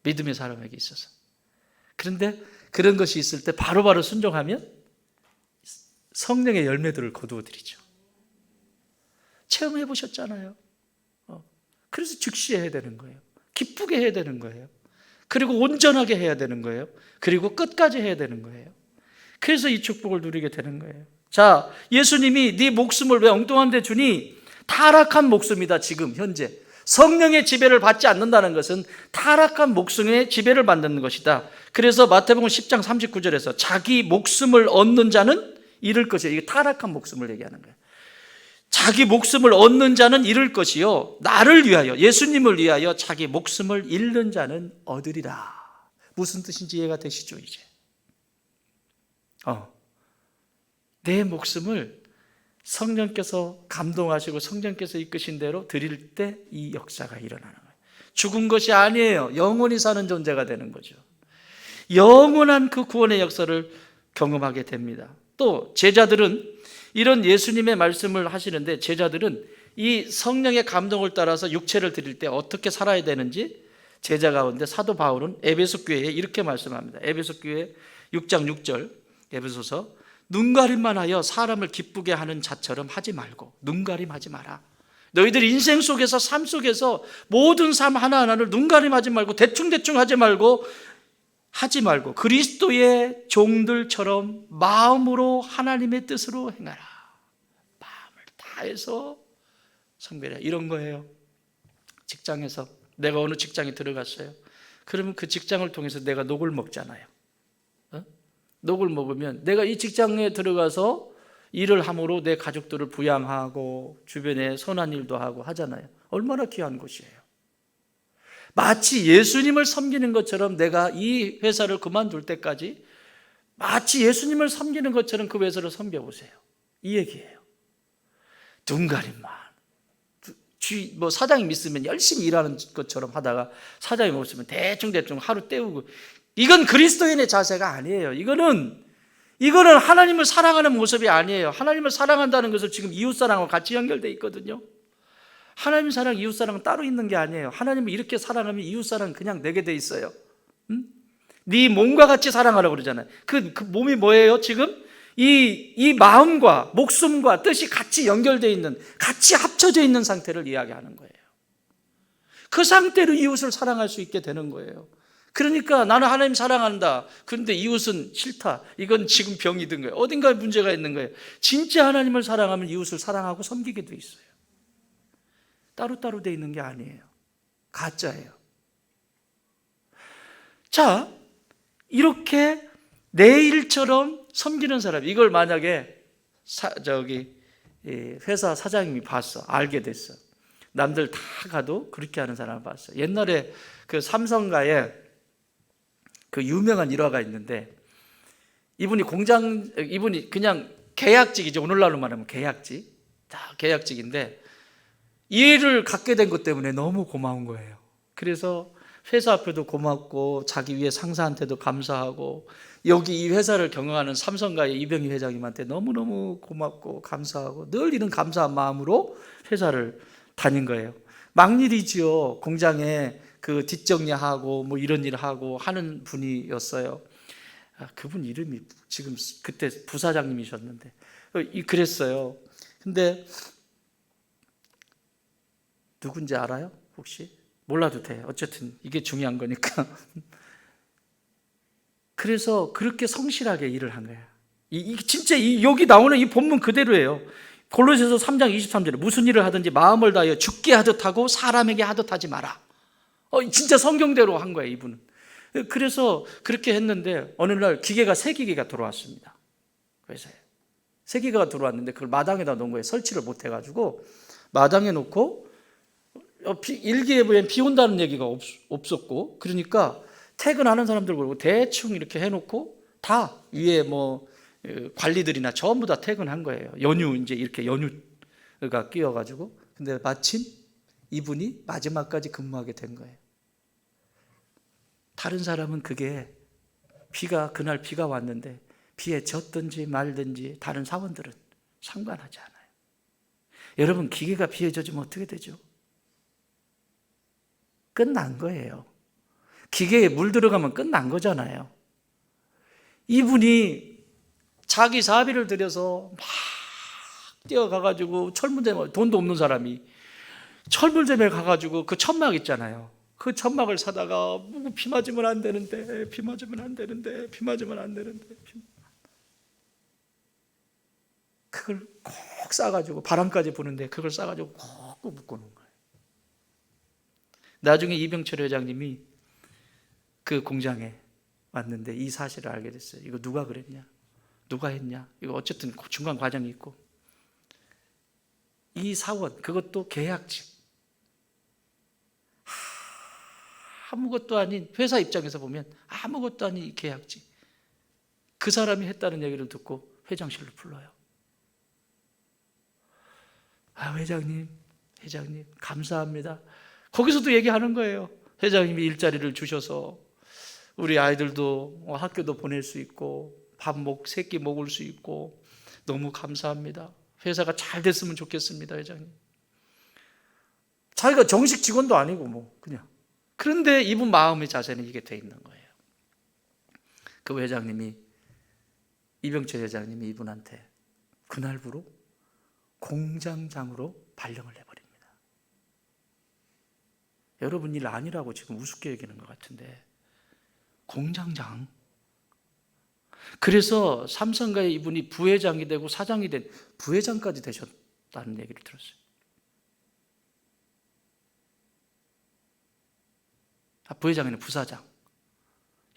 S1: 믿음의 사람에게 있어서. 그런데 그런 것이 있을 때 바로바로 순종하면 성령의 열매들을 거두어드리죠. 체험해 보셨잖아요. 그래서 즉시 해야 되는 거예요. 기쁘게 해야 되는 거예요. 그리고 온전하게 해야 되는 거예요. 그리고 끝까지 해야 되는 거예요. 그래서 이 축복을 누리게 되는 거예요. 자, 예수님이 네 목숨을 왜 엉뚱한 데 주니? 타락한 목숨이다. 지금 현재 성령의 지배를 받지 않는다는 것은 타락한 목숨의 지배를 받는 것이다. 그래서 마태복음 10장 39절에서 자기 목숨을 얻는 자는 잃을 것이에요. 이게 타락한 목숨을 얘기하는 거예요. 자기 목숨을 얻는 자는 잃을 것이요, 나를 위하여, 예수님을 위하여 자기 목숨을 잃는 자는 얻으리라. 무슨 뜻인지 이해가 되시죠? 이제 내 목숨을 성령께서 감동하시고 성령께서 이끄신 대로 드릴 때 이 역사가 일어나는 거예요. 죽은 것이 아니에요. 영원히 사는 존재가 되는 거죠. 영원한 그 구원의 역사를 경험하게 됩니다. 또 제자들은 이런 예수님의 말씀을 하시는데, 제자들은 이 성령의 감동을 따라서 육체를 드릴 때 어떻게 살아야 되는지 제자 가운데 사도 바울은 에베소 교회에 이렇게 말씀합니다. 에베소 교회 6장 6절, 에베소서, 눈가림만 하여 사람을 기쁘게 하는 자처럼 하지 말고, 눈가림하지 마라. 너희들 인생 속에서, 삶 속에서 모든 삶 하나하나를 눈가림하지 말고, 대충대충 하지 말고 그리스도의 종들처럼 마음으로 하나님의 뜻으로 행하라. 마음을 다해서 성별해. 이런 거예요. 직장에서 내가 어느 직장에 들어갔어요. 그러면 그 직장을 통해서 내가 녹을 먹잖아요. 녹을 먹으면 내가 이 직장에 들어가서 일을 함으로 내 가족들을 부양하고 주변에 선한 일도 하고 하잖아요. 얼마나 귀한 곳이에요. 마치 예수님을 섬기는 것처럼 내가 이 회사를 그만둘 때까지 마치 예수님을 섬기는 것처럼 그 회사를 섬겨보세요. 이 얘기예요. 눈가림만. 사장이 있으면 열심히 일하는 것처럼 하다가 사장이 없으면 대충대충 하루 때우고, 이건 그리스도인의 자세가 아니에요. 이거는 하나님을 사랑하는 모습이 아니에요. 하나님을 사랑한다는 것을 지금 이웃사랑과 같이 연결되어 있거든요. 하나님 사랑, 이웃사랑은 따로 있는 게 아니에요. 하나님을 이렇게 사랑하면 이웃사랑은 그냥 내게 돼 있어요. 네 몸과 같이 사랑하라고 그러잖아요. 그 몸이 뭐예요? 지금 이 마음과 목숨과 뜻이 같이 연결되어 있는, 같이 합쳐져 있는 상태를 이야기하는 거예요. 그 상태로 이웃을 사랑할 수 있게 되는 거예요. 그러니까 나는 하나님 사랑한다. 그런데 이웃은 싫다. 이건 지금 병이 든 거예요. 어딘가에 문제가 있는 거예요. 진짜 하나님을 사랑하면 이웃을 사랑하고 섬기게 돼 있어요. 따로따로 돼 있는 게 아니에요. 가짜예요. 자, 이렇게 내 일처럼 섬기는 사람, 이걸 만약에 회사 사장님이 봤어. 알게 됐어. 남들 다 가도 그렇게 하는 사람을 봤어. 옛날에 그 삼성가에 그 유명한 일화가 있는데, 이분이 그냥 계약직이죠. 오늘날로 말하면 계약직. 다 계약직인데 이 일을 갖게 된 것 때문에 너무 고마운 거예요. 그래서 회사 앞에도 고맙고 자기 위에 상사한테도 감사하고 여기 이 회사를 경영하는 삼성가의 이병희 회장님한테 너무너무 고맙고 감사하고 늘 이런 감사한 마음으로 회사를 다닌 거예요. 막일이지요. 공장에 그 뒷정리하고 뭐 이런 일 하고 하는 분이었어요. 그분 이름이 지금 그때 부사장님이셨는데 그랬어요. 근데 누군지 알아요? 혹시? 몰라도 돼. 어쨌든 이게 중요한 거니까. 그래서 그렇게 성실하게 일을 한 거예요. 진짜 여기 나오는 이 본문 그대로예요. 골로새서 3장 23절에 무슨 일을 하든지 마음을 다하여 죽게 하듯 하고 사람에게 하듯 하지 마라. 진짜 성경대로 한 거예요, 이분은. 그래서 그렇게 했는데 어느 날 새 기계가 들어왔습니다. 회사에. 새 기계가 들어왔는데 그걸 마당에다 놓은 거예요. 설치를 못 해가지고 마당에 놓고 일기예보엔 비 온다는 얘기가 없었고, 그러니까 퇴근하는 사람들 보고 대충 이렇게 해놓고 다 위에 뭐 관리들이나 전부 다 퇴근한 거예요. 연휴 이제 이렇게 연휴가 끼어가지고. 근데 마침 이분이 마지막까지 근무하게 된 거예요. 다른 사람은 그게 그날 비가 왔는데 비에 젖든지 말든지 다른 사원들은 상관하지 않아요. 여러분, 기계가 비에 젖으면 어떻게 되죠? 끝난 거예요. 기계에 물 들어가면 끝난 거잖아요. 이분이 자기 사비를 들여서 막 뛰어가가지고 철물점에, 돈도 없는 사람이 철물점에 가가지고 그 천막 있잖아요. 그 천막을 사다가 비 맞으면 안 되는데, 비 맞으면 안 되는데, 비 맞으면 안 되는데, 그걸 꼭 싸가지고 바람까지 부는데 그걸 싸가지고 꼭 묶어놓은 거예요. 나중에 이병철 회장님이 그 공장에 왔는데 이 사실을 알게 됐어요. 이거 누가 그랬냐? 누가 했냐? 이거 어쨌든 중간 과정이 있고, 이 사원, 그것도 계약직, 아무것도 아닌, 회사 입장에서 보면 아무것도 아닌 이 계약직, 그 사람이 했다는 얘기를 듣고 회장실로 불러요. 회장님 감사합니다. 거기서도 얘기하는 거예요. 회장님이 일자리를 주셔서 우리 아이들도 학교도 보낼 수 있고 세 끼 먹을 수 있고 너무 감사합니다. 회사가 잘 됐으면 좋겠습니다, 회장님. 자기가 정식 직원도 아니고 뭐 그냥. 그런데 이분 마음의 자세는 이게 돼 있는 거예요. 그 회장님이, 이병철 회장님이 이분한테 그날부로 공장장으로 발령을 내버립니다. 여러분, 일 아니라고 지금 우습게 얘기하는 것 같은데 공장장. 그래서 삼성가에 이분이 부회장이 되고 사장이 된, 부회장까지 되셨다는 얘기를 들었어요. 부회장이 아니라 부사장.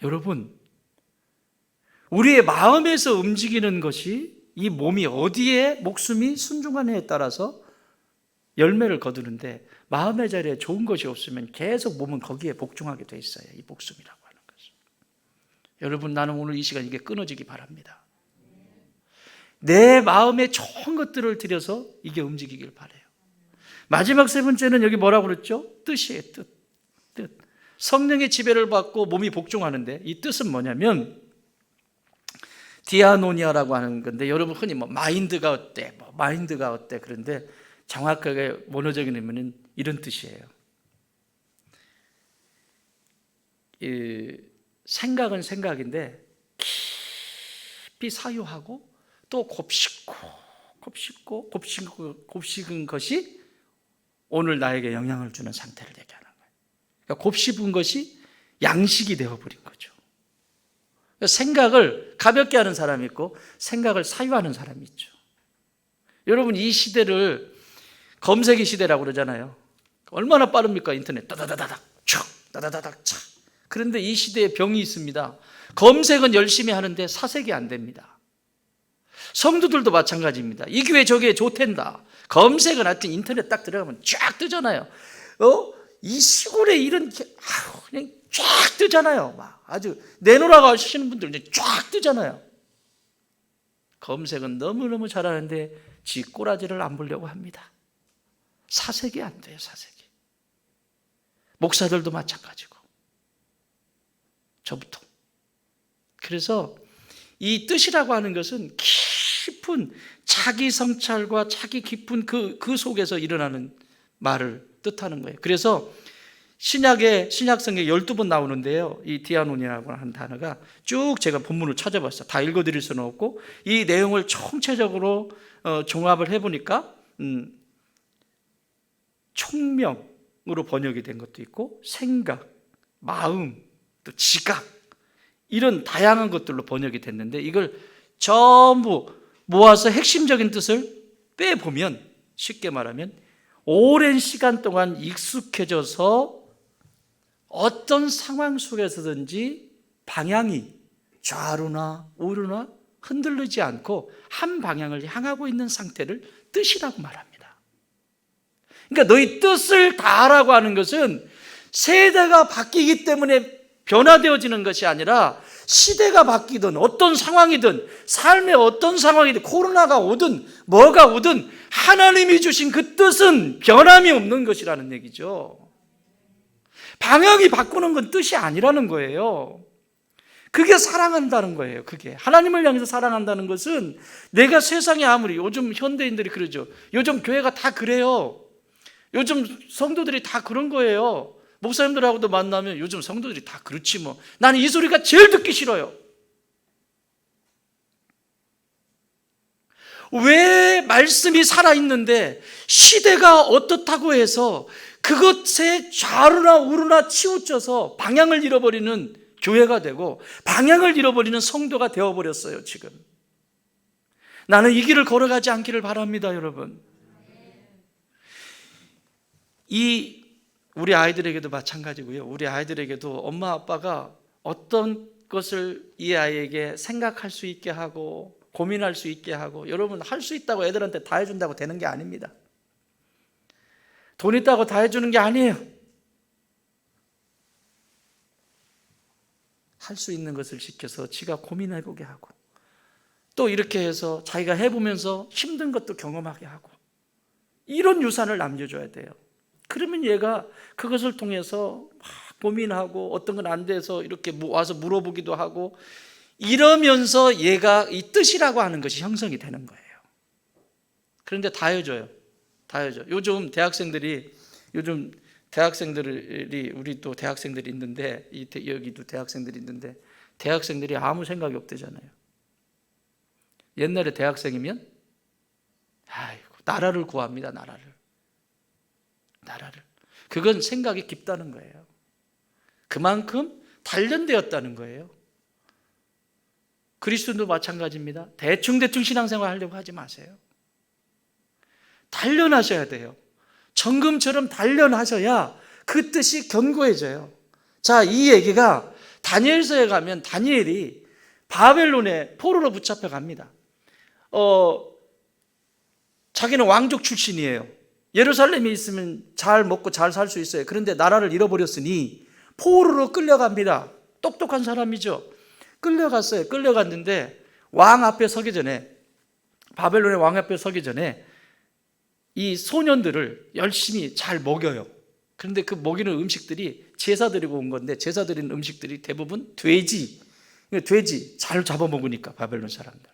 S1: 여러분, 우리의 마음에서 움직이는 것이, 이 몸이 어디에 목숨이 순종하느냐에 따라서 열매를 거두는데, 마음의 자리에 좋은 것이 없으면 계속 몸은 거기에 복종하게 돼 있어요. 이 목숨이라고 하는 것은. 여러분, 나는 오늘 이 시간 이게 끊어지기 바랍니다. 내 마음에 좋은 것들을 들여서 이게 움직이길 바라요. 마지막 세 번째는 여기 뭐라고 그랬죠? 뜻이에요. 뜻. 성령의 지배를 받고 몸이 복종하는데, 이 뜻은 뭐냐면 디아노니아라고 하는 건데, 여러분 흔히 마인드가 어때? 마인드가 어때? 그런데 정확하게 원어적인 의미는 이런 뜻이에요. 생각은 생각인데 깊이 사유하고 또 곱씹은 것이 오늘 나에게 영향을 주는 상태를 얘기하는 거예요. 그러니까 곱씹은 것이 양식이 되어버린 거죠. 생각을 가볍게 하는 사람이 있고 생각을 사유하는 사람이 있죠. 여러분, 이 시대를 검색의 시대라고 그러잖아요. 얼마나 빠릅니까? 인터넷 따다다다닥 쭉 따다다닥 착. 그런데 이 시대에 병이 있습니다. 검색은 열심히 하는데 사색이 안 됩니다. 성도들도 마찬가지입니다. 이 교회 저 교회 좋댄다. 검색은 하여튼 인터넷 딱 들어가면 쫙 뜨잖아요. 이 시골에 이런 그냥 쫙 뜨잖아요. 막 아주 내놓으라고 하시는 분들 그냥 쫙 뜨잖아요. 검색은 너무너무 잘하는데 지 꼬라지를 안 보려고 합니다. 사색이 안 돼요. 사색이. 목사들도 마찬가지고 저부터. 그래서 이 뜻이라고 하는 것은 깊은 자기 성찰과 자기 깊은 그 속에서 일어나는 말을 뜻하는 거예요. 그래서 신약성에 12번 나오는데요. 이 디아논이라고 하는 단어가 쭉 제가 본문을 찾아봤어요. 다 읽어드릴 수는 없고 이 내용을 총체적으로 종합을 해보니까 총명으로 번역이 된 것도 있고 생각, 마음, 또 지각 이런 다양한 것들로 번역이 됐는데 이걸 전부 모아서 핵심적인 뜻을 빼보면 쉽게 말하면 오랜 시간 동안 익숙해져서 어떤 상황 속에서든지 방향이 좌로나 우로나 흔들리지 않고 한 방향을 향하고 있는 상태를 뜻이라고 말합니다. 그러니까 너희 뜻을 다하라고 하는 것은 세대가 바뀌기 때문에 변화되어지는 것이 아니라 시대가 바뀌든 어떤 상황이든 삶의 어떤 상황이든 코로나가 오든 뭐가 오든 하나님이 주신 그 뜻은 변함이 없는 것이라는 얘기죠. 방향이 바꾸는 건 뜻이 아니라는 거예요. 그게 사랑한다는 거예요. 그게 하나님을 향해서 사랑한다는 것은 내가 세상에 아무리 요즘 현대인들이 그러죠. 요즘 교회가 다 그래요. 요즘 성도들이 다 그런 거예요. 목사님들하고도 만나면 요즘 성도들이 다 그렇지 뭐. 나는 이 소리가 제일 듣기 싫어요. 왜 말씀이 살아있는데 시대가 어떻다고 해서 그것에 좌로나 우로나 치우쳐서 방향을 잃어버리는 교회가 되고 방향을 잃어버리는 성도가 되어버렸어요. 지금 나는 이 길을 걸어가지 않기를 바랍니다. 여러분, 우리 아이들에게도 마찬가지고요. 우리 아이들에게도 엄마 아빠가 어떤 것을 이 아이에게 생각할 수 있게 하고 고민할 수 있게 하고, 여러분 할 수 있다고 애들한테 다 해준다고 되는 게 아닙니다. 돈 있다고 다 해주는 게 아니에요. 할 수 있는 것을 시켜서 지가 고민해보게 하고 또 이렇게 해서 자기가 해보면서 힘든 것도 경험하게 하고 이런 유산을 남겨줘야 돼요. 그러면 얘가 그것을 통해서 막 고민하고 어떤 건 안 돼서 이렇게 와서 물어보기도 하고 이러면서 얘가 이 뜻이라고 하는 것이 형성이 되는 거예요. 그런데 다 해줘요. 다 해줘. 요즘 대학생들이 우리 또 대학생들이 있는데 여기도 대학생들이 있는데 대학생들이 아무 생각이 없대잖아요. 옛날에 대학생이면 나라를 구합니다. 나라를. 그건 생각이 깊다는 거예요. 그만큼 단련되었다는 거예요. 그리스도도 마찬가지입니다. 대충 신앙생활 하려고 하지 마세요. 단련하셔야 돼요. 정금처럼 단련하셔야 그 뜻이 견고해져요. 자, 이 얘기가 다니엘서에 가면 다니엘이 바벨론에 포로로 붙잡혀 갑니다. 자기는 왕족 출신이에요. 예루살렘에 있으면 잘 먹고 잘 살 수 있어요. 그런데 나라를 잃어버렸으니 포로로 끌려갑니다. 똑똑한 사람이죠. 끌려갔어요. 끌려갔는데 왕 앞에 서기 전에, 바벨론의 왕 앞에 서기 전에 이 소년들을 열심히 잘 먹여요. 그런데 그 먹이는 음식들이 제사 드리고 온 건데 제사 드리는 음식들이 대부분 돼지 잘 잡아먹으니까 바벨론 사람들.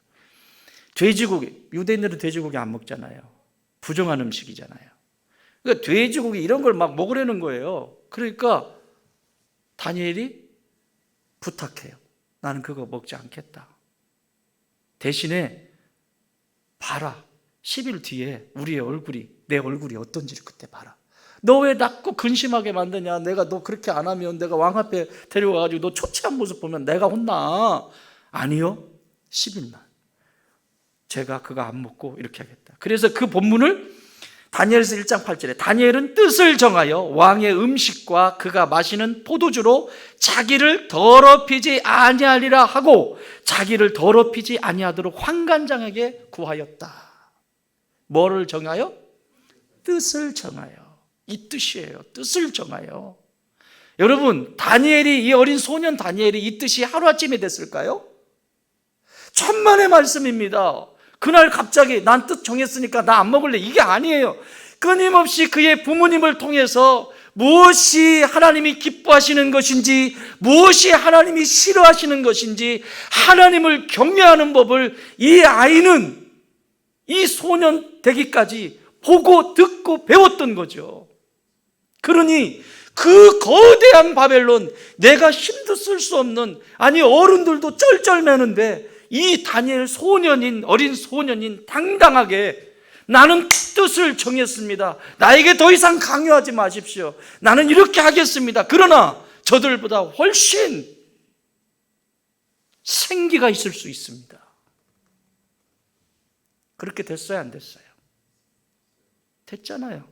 S1: 돼지고기, 유대인들은 돼지고기 안 먹잖아요. 부정한 음식이잖아요. 그러니까 돼지고기 이런 걸 막 먹으려는 거예요. 그러니까 다니엘이 부탁해요. 나는 그거 먹지 않겠다. 대신에 봐라. 10일 뒤에 우리의 얼굴이, 내 얼굴이 어떤지를 그때 봐라. 너 왜 자꾸 근심하게 만드냐? 내가 너 그렇게 안 하면 내가 왕 앞에 데려가가지고 너 초췌한 모습 보면 내가 혼나. 아니요, 10일만 제가 그거 안 먹고 이렇게 하겠다. 그래서 그 본문을 다니엘서 1장 8절에 다니엘은 뜻을 정하여 왕의 음식과 그가 마시는 포도주로 자기를 더럽히지 아니하리라 하고 자기를 더럽히지 아니하도록 환관장에게 구하였다. 뭐를 정하여? 뜻을 정하여. 이 뜻이에요. 뜻을 정하여. 여러분, 다니엘이, 이 어린 소년 다니엘이 이 뜻이 하루아침에 됐을까요? 천만의 말씀입니다. 그날 갑자기 난 뜻 정했으니까 나 안 먹을래, 이게 아니에요. 끊임없이 그의 부모님을 통해서 무엇이 하나님이 기뻐하시는 것인지, 무엇이 하나님이 싫어하시는 것인지, 하나님을 경외하는 법을 이 아이는 이 소년 되기까지 보고 듣고 배웠던 거죠. 그러니 그 거대한 바벨론, 내가 힘도 쓸 수 없는, 아니 어른들도 쩔쩔매는데 이 다니엘 소년인, 어린 소년인 당당하게 나는 뜻을 정했습니다. 나에게 더 이상 강요하지 마십시오. 나는 이렇게 하겠습니다. 그러나 저들보다 훨씬 생기가 있을 수 있습니다. 그렇게 됐어요, 안 됐어요? 됐잖아요.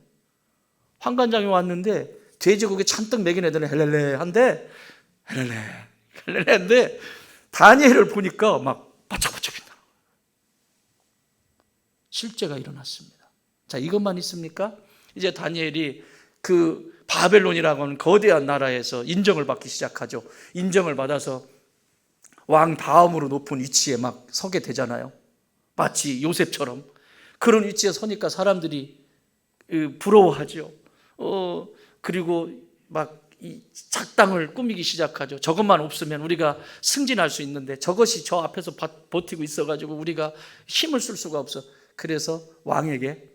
S1: 환관장이 왔는데 돼지고기 잔뜩 먹인 애들은 헬렐레한데, 헬렐레한데 다니엘을 보니까 막 바짝바짝이다. 실제가 일어났습니다. 자, 이것만 있습니까? 이제 다니엘이 그 바벨론이라고 하는 거대한 나라에서 인정을 받기 시작하죠. 인정을 받아서 왕 다음으로 높은 위치에 막 서게 되잖아요. 마치 요셉처럼. 그런 위치에 서니까 사람들이 부러워하죠. 그리고 막 이 작당을 꾸미기 시작하죠. 저것만 없으면 우리가 승진할 수 있는데 저것이 저 앞에서 버티고 있어가지고 우리가 힘을 쓸 수가 없어. 그래서 왕에게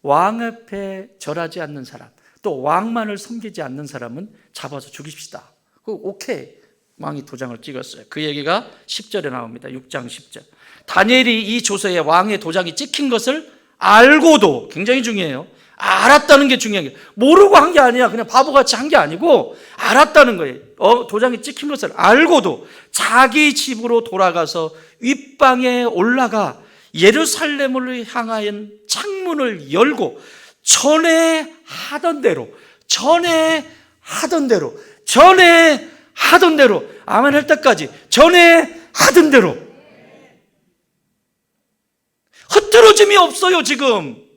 S1: 왕 앞에 절하지 않는 사람, 또 왕만을 섬기지 않는 사람은 잡아서 죽입시다. 오케이. 왕이 도장을 찍었어요. 그 얘기가 10절에 나옵니다. 6장 10절. 다니엘이 이 조서에 왕의 도장이 찍힌 것을 알고도, 굉장히 중요해요. 알았다는 게 중요한 게, 모르고 한 게 아니야. 그냥 바보같이 한 게 아니고 알았다는 거예요. 도장이 찍힌 것을 알고도 자기 집으로 돌아가서 윗방에 올라가 예루살렘을 향한 창문을 열고 전에 하던 대로 아멘 할 때까지 전에 하던 대로, 흐트러짐이 없어요. 지금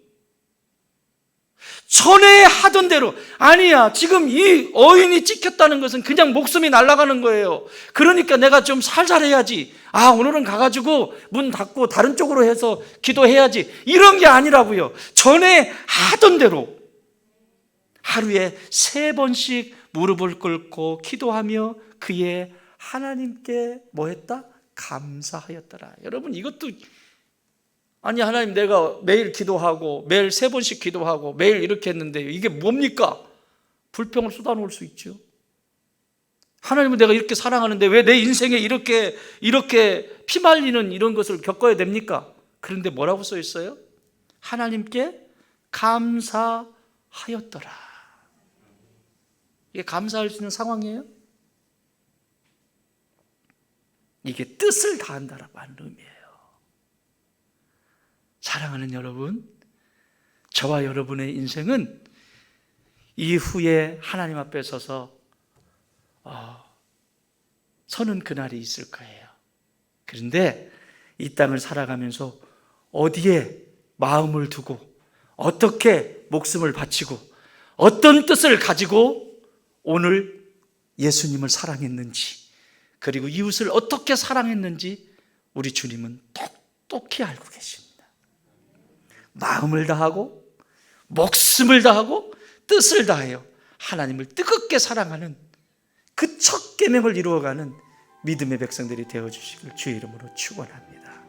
S1: 전에 하던 대로. 아니야, 지금 이 어인이 찍혔다는 것은 그냥 목숨이 날아가는 거예요. 그러니까 내가 좀 살살 해야지, 오늘은 가가지고 문 닫고 다른 쪽으로 해서 기도해야지, 이런 게 아니라고요. 전에 하던 대로 하루에 3번씩 무릎을 꿇고 기도하며 그의 하나님께 뭐 했다? 감사하였더라. 여러분, 이것도, 아니 하나님, 내가 매일 기도하고 매일 3번씩 기도하고 매일 이렇게 했는데 이게 뭡니까? 불평을 쏟아놓을 수 있죠. 하나님은 내가 이렇게 사랑하는데 왜 내 인생에 이렇게 피말리는 이런 것을 겪어야 됩니까? 그런데 뭐라고 써 있어요? 하나님께 감사하였더라. 이게 감사할 수 있는 상황이에요? 이게 뜻을 다한다라고 하는 의미예요. 사랑하는 여러분, 저와 여러분의 인생은 이후에 하나님 앞에 서서 서는 그날이 있을 거예요. 그런데 이 땅을 살아가면서 어디에 마음을 두고 어떻게 목숨을 바치고 어떤 뜻을 가지고 오늘 예수님을 사랑했는지, 그리고 이웃을 어떻게 사랑했는지 우리 주님은 똑똑히 알고 계십니다. 마음을 다하고 목숨을 다하고 뜻을 다하여 하나님을 뜨겁게 사랑하는 그 첫 계명을 이루어가는 믿음의 백성들이 되어주시길 주의 이름으로 축원합니다.